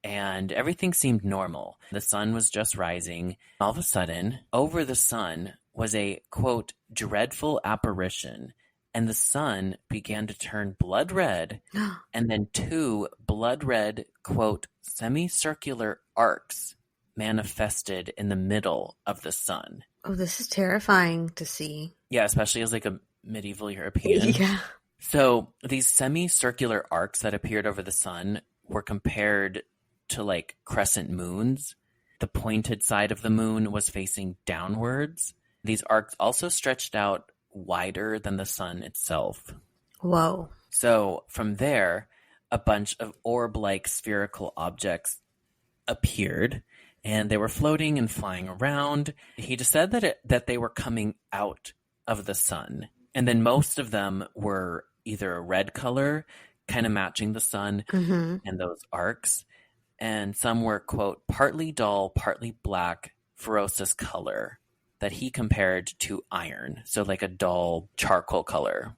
and everything seemed normal. The sun was just rising. All of a sudden, over the sun was a, quote, dreadful apparition, and the sun began to turn blood red, and then 2 blood red, quote, semicircular arcs manifested in the middle of the sun. Oh, this is terrifying to see. Yeah, especially as a medieval European. Yeah. So these semicircular arcs that appeared over the sun were compared to crescent moons. The pointed side of the moon was facing downwards. These arcs also stretched out wider than the sun itself. Whoa. So from there, a bunch of orb-like spherical objects appeared, and they were floating and flying around. He just said that they were coming out of the sun. And then most of them were either a red color, kind of matching the sun and those arcs. And some were, quote, partly dull, partly black, ferocious color that he compared to iron. So like a dull charcoal color.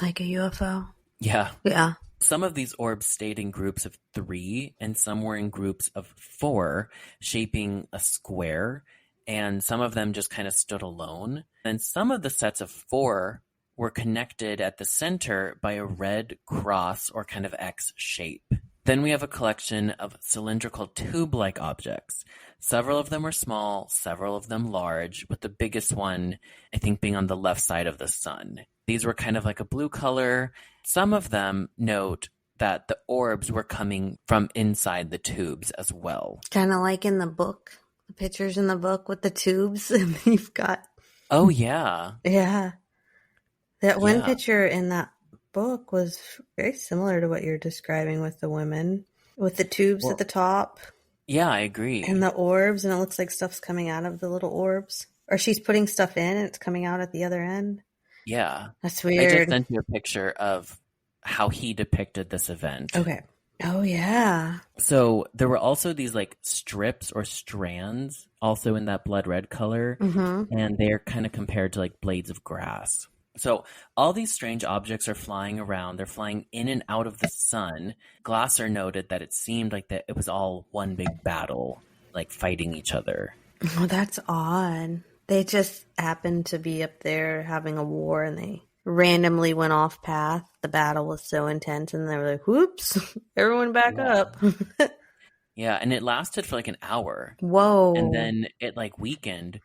Like a UFO? Yeah. Yeah. Some of these orbs stayed in groups of 3, and some were in groups of 4, shaping a square, and some of them just kind of stood alone. And some of the sets of 4 were connected at the center by a red cross or kind of X shape. Then we have a collection of cylindrical tube-like objects. Several of them were small, several of them large, with the biggest one, I think, being on the left side of the sun. These were kind of like a blue color. Some of them note that the orbs were coming from inside the tubes as well. Kind of like in the book, the pictures in the book with the tubes, and you've got... Oh, yeah. Yeah. That one picture in that book was very similar to what you're describing with the women, with the tubes at the top. Yeah, I agree. And the orbs, and it looks like stuff's coming out of the little orbs. Or she's putting stuff in and it's coming out at the other end. Yeah. That's weird. I just sent you a picture of how he depicted this event. Okay. Oh, yeah. So there were also these like strips or strands also in that blood red color. Mm-hmm. And they're kind of compared to like blades of grass. So all these strange objects are flying around. They're flying in and out of the sun. Glasser noted that it seemed like that it was all one big battle, like fighting each other. Oh, that's odd. They just happened to be up there having a war and they randomly went off path. The battle was so intense and they were like, whoops, everyone back up. Yeah, and it lasted for like an hour. Whoa. And then it like weakened.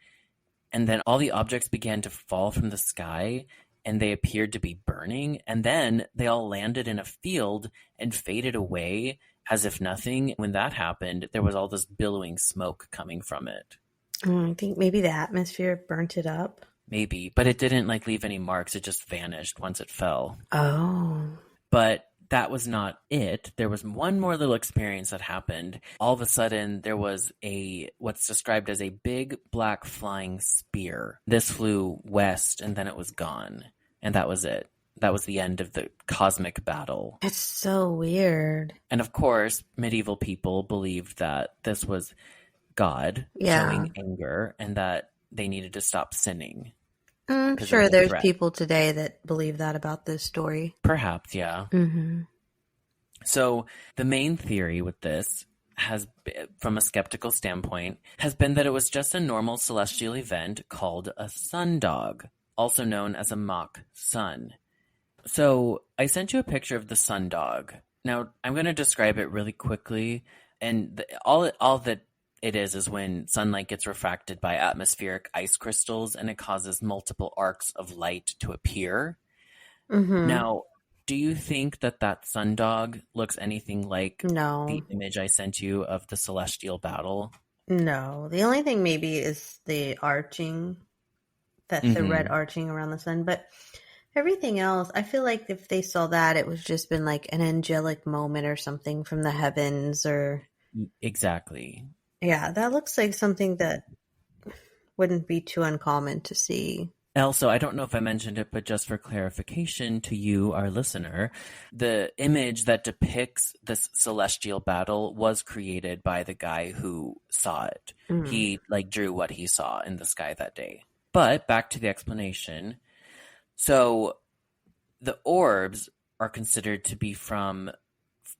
And then all the objects began to fall from the sky and they appeared to be burning. And then they all landed in a field and faded away as if nothing. When that happened, there was all this billowing smoke coming from it. I think maybe the atmosphere burnt it up. Maybe, but it didn't like leave any marks. It just vanished once it fell. Oh. But that was not it. There was one more little experience that happened. All of a sudden, there was what's described as a big black flying spear. This flew west and then it was gone. And that was it. That was the end of the cosmic battle. It's so weird. And of course, medieval people believed that this was God showing anger and that they needed to stop sinning. I'm sure there's people today that believe that about this story. Perhaps, yeah. Mm-hmm. So the main theory with this has, from a skeptical standpoint, has been that it was just a normal celestial event called a sundog, also known as a mock sun. So I sent you a picture of the sundog. Now, I'm going to describe it really quickly, and all that it is when sunlight gets refracted by atmospheric ice crystals and it causes multiple arcs of light to appear. Mm-hmm. Now, do you think that sundog looks anything like the image I sent you of the celestial battle? No. The only thing maybe is the arching, the red arching around the sun. But everything else, I feel like if they saw that, it was just been like an angelic moment or something from the heavens or... Exactly. Yeah, that looks like something that wouldn't be too uncommon to see. Also, I don't know if I mentioned it, but just for clarification to you, our listener, the image that depicts this celestial battle was created by the guy who saw it. Mm. He drew what he saw in the sky that day. But back to the explanation. So the orbs are considered to be from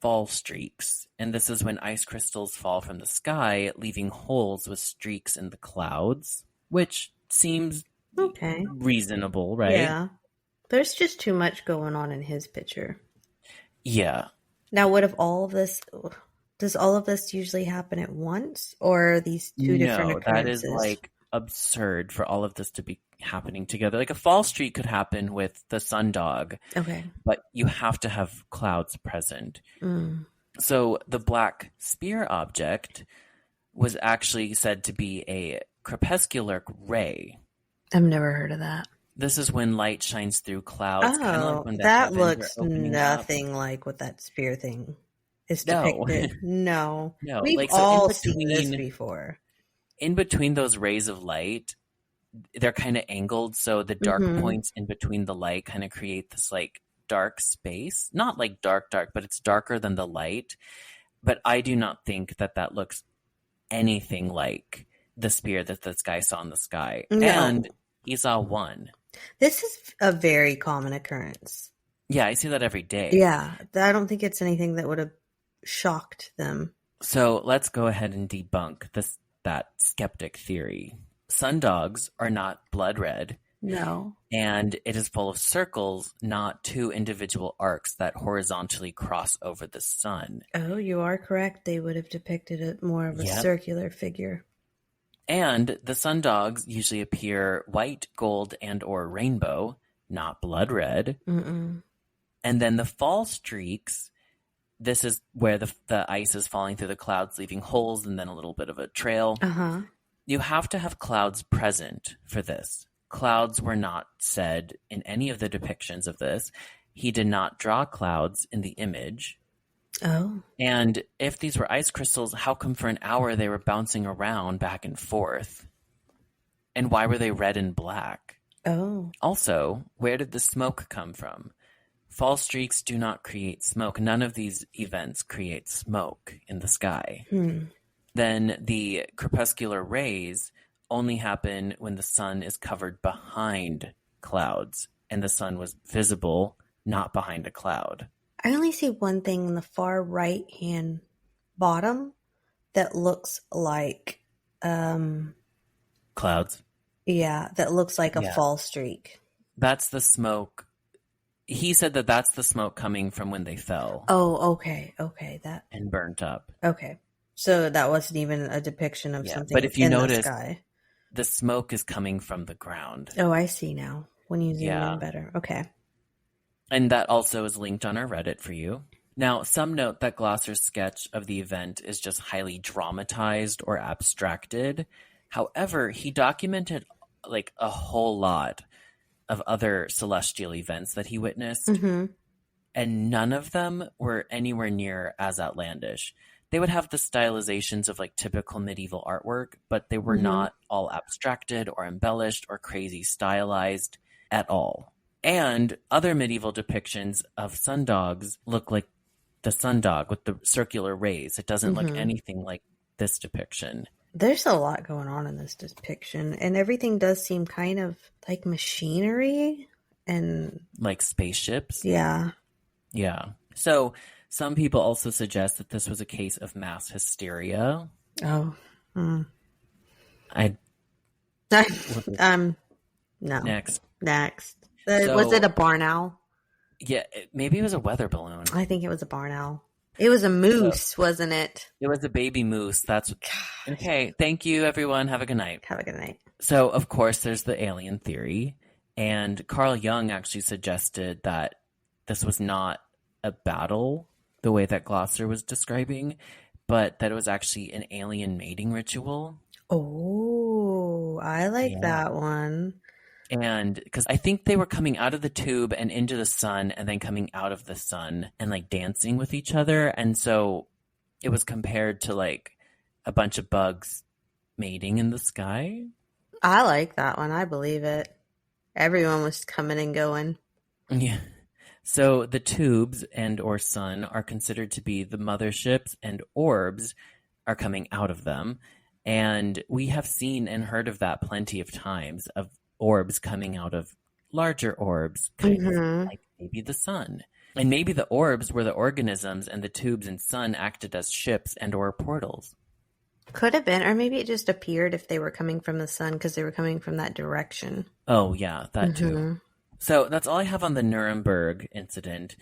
fall streaks, and this is when ice crystals fall from the sky, leaving holes with streaks in the clouds, which seems reasonable, right? Yeah. There's just too much going on in his picture. Yeah. Now, does all of this usually happen at once, or are these two different occurrences? No, that is absurd for all of this to be happening together. Like a fall streak could happen with the sundog. Okay. But you have to have clouds present. Mm. So the black spear object was actually said to be a crepuscular ray. I've never heard of that. This is when light shines through clouds. Oh, like that looks nothing like what that spear thing is depicted. No. We've all seen this before. In between those rays of light, they're kind of angled, so the dark points in between the light kind of create this dark space. Not dark, but it's darker than the light. But I do not think that looks anything like the spear that this guy saw in the sky. No. And he saw one. This is a very common occurrence. Yeah, I see that every day. Yeah, I don't think it's anything that would have shocked them. So let's go ahead and debunk that skeptic theory. Sundogs are not blood red. No. And it is full of circles, not two individual arcs that horizontally cross over the sun. Oh, you are correct. They would have depicted it more of a circular figure. And the sundogs usually appear white, gold, and or rainbow, not blood red. Mm-mm. And then the fall streaks, this is where the ice is falling through the clouds, leaving holes and then a little bit of a trail. Uh-huh. You have to have clouds present for this. Clouds were not said in any of the depictions of this. He did not draw clouds in the image. Oh. And if these were ice crystals, how come for an hour they were bouncing around back and forth? And why were they red and black? Oh. Also, where did the smoke come from? Fall streaks do not create smoke. None of these events create smoke in the sky. Then the crepuscular rays only happen when the sun is covered behind clouds and the sun was visible, not behind a cloud. I only see one thing in the far right hand bottom that looks like clouds. Yeah, that looks like a fall streak. That's the smoke. He said that that's the smoke coming from when they fell. Oh, okay. That and burnt up. Okay. So that wasn't even a depiction of something but if you in notice, the sky. The smoke is coming from the ground. Oh, I see now. When you zoom in better. Okay. And that also is linked on our Reddit for you. Now, some note that Glosser's sketch of the event is just highly dramatized or abstracted. However, he documented like a whole lot of other celestial events that he witnessed. Mm-hmm. And none of them were anywhere near as outlandish. They would have the stylizations of like typical medieval artwork, but they were not all abstracted or embellished or crazy stylized at all. And other medieval depictions of sundogs look like the sundog with the circular rays. It doesn't look anything like this depiction. There's a lot going on in this depiction, and everything does seem kind of like machinery and like spaceships. Yeah. So some people also suggest that this was a case of mass hysteria. Oh. No. Next. Was it a barn owl? Yeah, maybe it was a weather balloon. I think it was a barn owl. It was a moose, wasn't it? It was a baby moose. That's okay. Thank you, everyone. Have a good night. Have a good night. So, of course, there's the alien theory. And Carl Jung actually suggested that this was not a battle, the way that Glosser was describing, but that it was actually an alien mating ritual. Oh, I like that one. And because I think they were coming out of the tube and into the sun and then coming out of the sun and like dancing with each other. And so it was compared to like a bunch of bugs mating in the sky. I like that one. I believe it. Everyone was coming and going. Yeah. So the tubes and or sun are considered to be the motherships, and orbs are coming out of them. And we have seen and heard of that plenty of times, of orbs coming out of larger orbs, kind of like maybe the sun. And maybe the orbs were the organisms and the tubes and sun acted as ships and or portals. Could have been, or maybe it just appeared if they were coming from the sun because they were coming from that direction. Oh, yeah, that too. So that's all I have on the Nuremberg incident.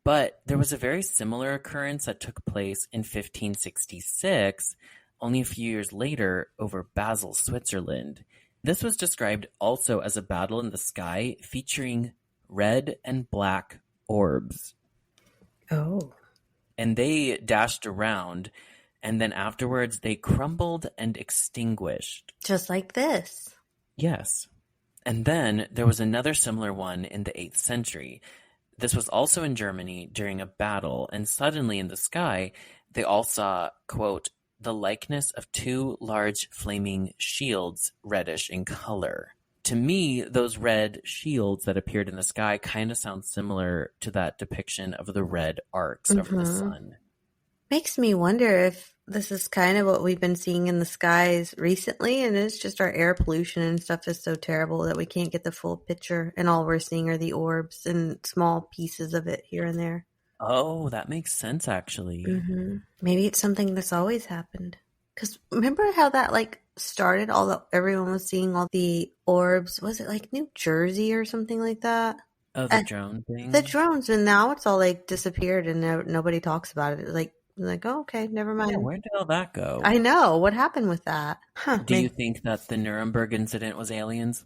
But there was a very similar occurrence that took place in 1566, only a few years later, over Basel, Switzerland. This was described also as a battle in the sky featuring red and black orbs. Oh. And they dashed around, and then afterwards they crumbled and extinguished. Just like this. Yes. And then there was another similar one in the 8th century. This was also in Germany during a battle, and suddenly in the sky, they all saw, quote, the likeness of two large flaming shields, reddish in color. To me, those red shields that appeared in the sky kind of sound similar to that depiction of the red arcs over the sun. Makes me wonder if this is kind of what we've been seeing in the skies recently, and it's just our air pollution and stuff is so terrible that we can't get the full picture, and all we're seeing are the orbs and small pieces of it here and there. Oh, that makes sense, actually. Mm-hmm. Maybe it's something that's always happened. Because remember how that started? Everyone was seeing all the orbs. Was it like New Jersey or something like that? Oh, the drone thing. The drones, and now it's all disappeared, and nobody talks about it. Oh, okay, never mind. Yeah, where did all that go? I know. What happened with that? Huh, Do you think that the Nuremberg incident was aliens?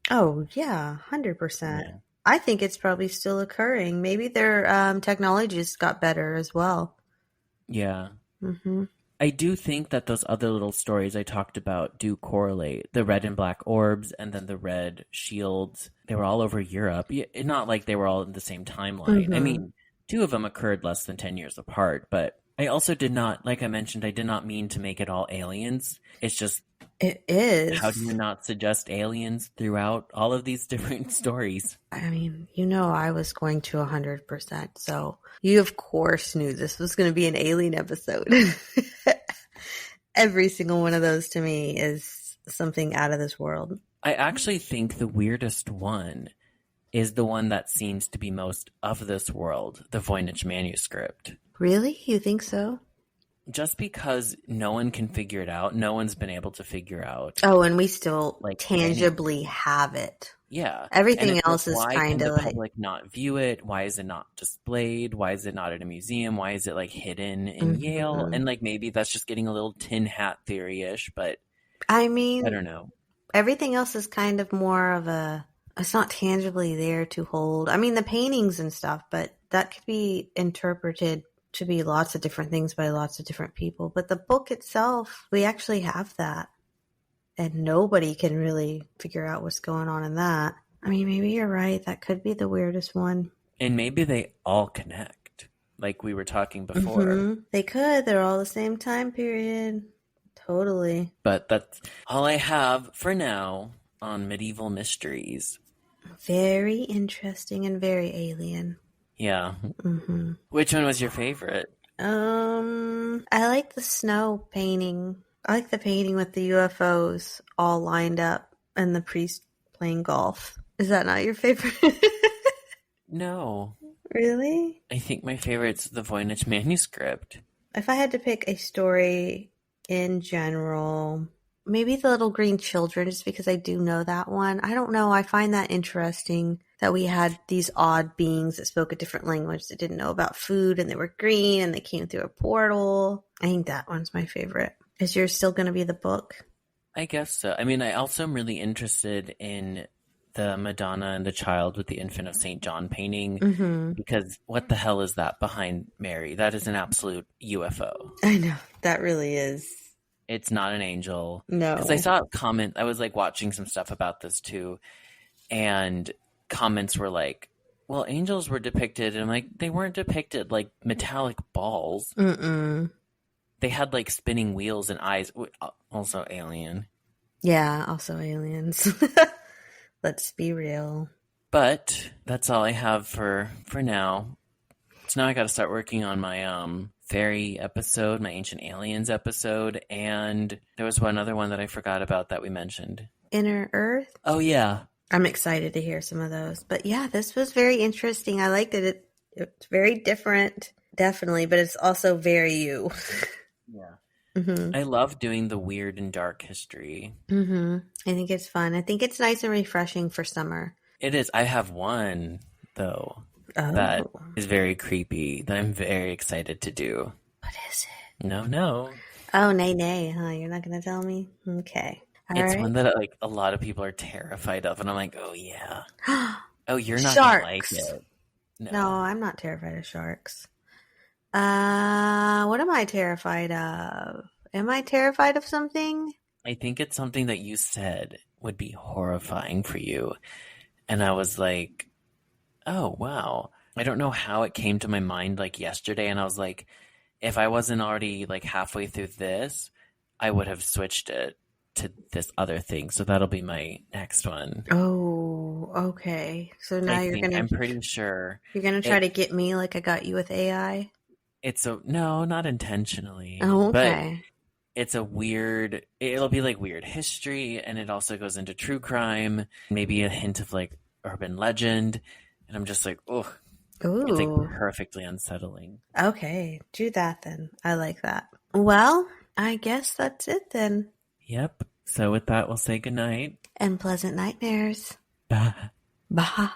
Oh, yeah, 100%. Yeah. I think it's probably still occurring. Maybe their technology just got better as well. Yeah. Mm-hmm. I do think that those other little stories I talked about do correlate. The red and black orbs and then the red shields. They were all over Europe. Not like they were all in the same timeline. Mm-hmm. I mean, 2 of them occurred less than 10 years apart, but I also did not, like I mentioned, I did not mean to make it all aliens. It's just... It is. How do you not suggest aliens throughout all of these different stories? I mean, I was going to 100%. So you, of course, knew this was going to be an alien episode. Every single one of those to me is something out of this world. I actually think the weirdest one is the one that seems to be most of this world, the Voynich manuscript. Really? You think so? Just because no one can figure it out. No one's been able to figure out. Oh, and we still tangibly have it. Yeah. Everything else is kind of why can the public not view it? Why is it not displayed? Why is it not at a museum? Why is it hidden in Yale? And maybe that's just getting a little tin hat theory-ish, but I mean, I don't know. Everything else is kind of more of it's not tangibly there to hold. I mean, the paintings and stuff, but that could be interpreted to be lots of different things by lots of different people. But the book itself, we actually have that. And nobody can really figure out what's going on in that. I mean, maybe you're right. That could be the weirdest one. And maybe they all connect, like we were talking before. Mm-hmm. They could. They're all the same time period. Totally. But that's all I have for now on medieval mysteries. Very interesting and very alien. Yeah. Mm-hmm. Which one was your favorite? I like the snow painting. I like the painting with the UFOs all lined up and the priest playing golf. Is that not your favorite? No. Really? I think my favorite's the Voynich manuscript. If I had to pick a story in general, maybe The Little Green Children, just because I do know that one. I don't know. I find that interesting that we had these odd beings that spoke a different language that didn't know about food, and they were green and they came through a portal. I think that one's my favorite. Is yours still going to be the book? I guess so. I mean, I also am really interested in the Madonna and the Child with the Infant of St. John painting, because what the hell is that behind Mary? That is an absolute UFO. I know. That really is. It's not an angel. No. Because I saw a comment, I was watching some stuff about this too, and comments were well, angels were depicted, and I'm they weren't depicted like metallic balls. Mm-mm. They had spinning wheels and eyes. Also alien. Yeah, also aliens. Let's be real. But that's all I have for now. So now I got to start working on my fairy episode, my Ancient Aliens episode, and there was one other one that I forgot about that we mentioned. Inner Earth? Oh, yeah. I'm excited to hear some of those. But yeah, this was very interesting. I liked it. It's very different, definitely, but it's also very you. Yeah. Mm-hmm. I love doing the weird and dark history. Mm-hmm. I think it's fun. I think it's nice and refreshing for summer. It is. I have one, though, that is very creepy that I'm very excited to do. What is it? No. Oh, nay, huh? You're not going to tell me? Okay. It's one that a lot of people are terrified of, and I'm oh, yeah. Oh, you're not going to like it. No, I'm not terrified of sharks. What am I terrified of? Am I terrified of something? I think it's something that you said would be horrifying for you. And I was oh, wow. I don't know how it came to my mind yesterday. And I was if I wasn't already halfway through this, I would have switched it to this other thing. So that'll be my next one. Oh, okay. So now I'm pretty sure. You're going to try to get me like I got you with AI? No, not intentionally, Oh, but okay. it'll be like weird history, and it also goes into true crime, maybe a hint of like urban legend, and I'm just like, oh, it's like Ooh. perfectly unsettling. Okay, do that then. I like that. Well, I guess that's it then. Yep. So with that, we'll say goodnight. And pleasant nightmares. Bye. Bye.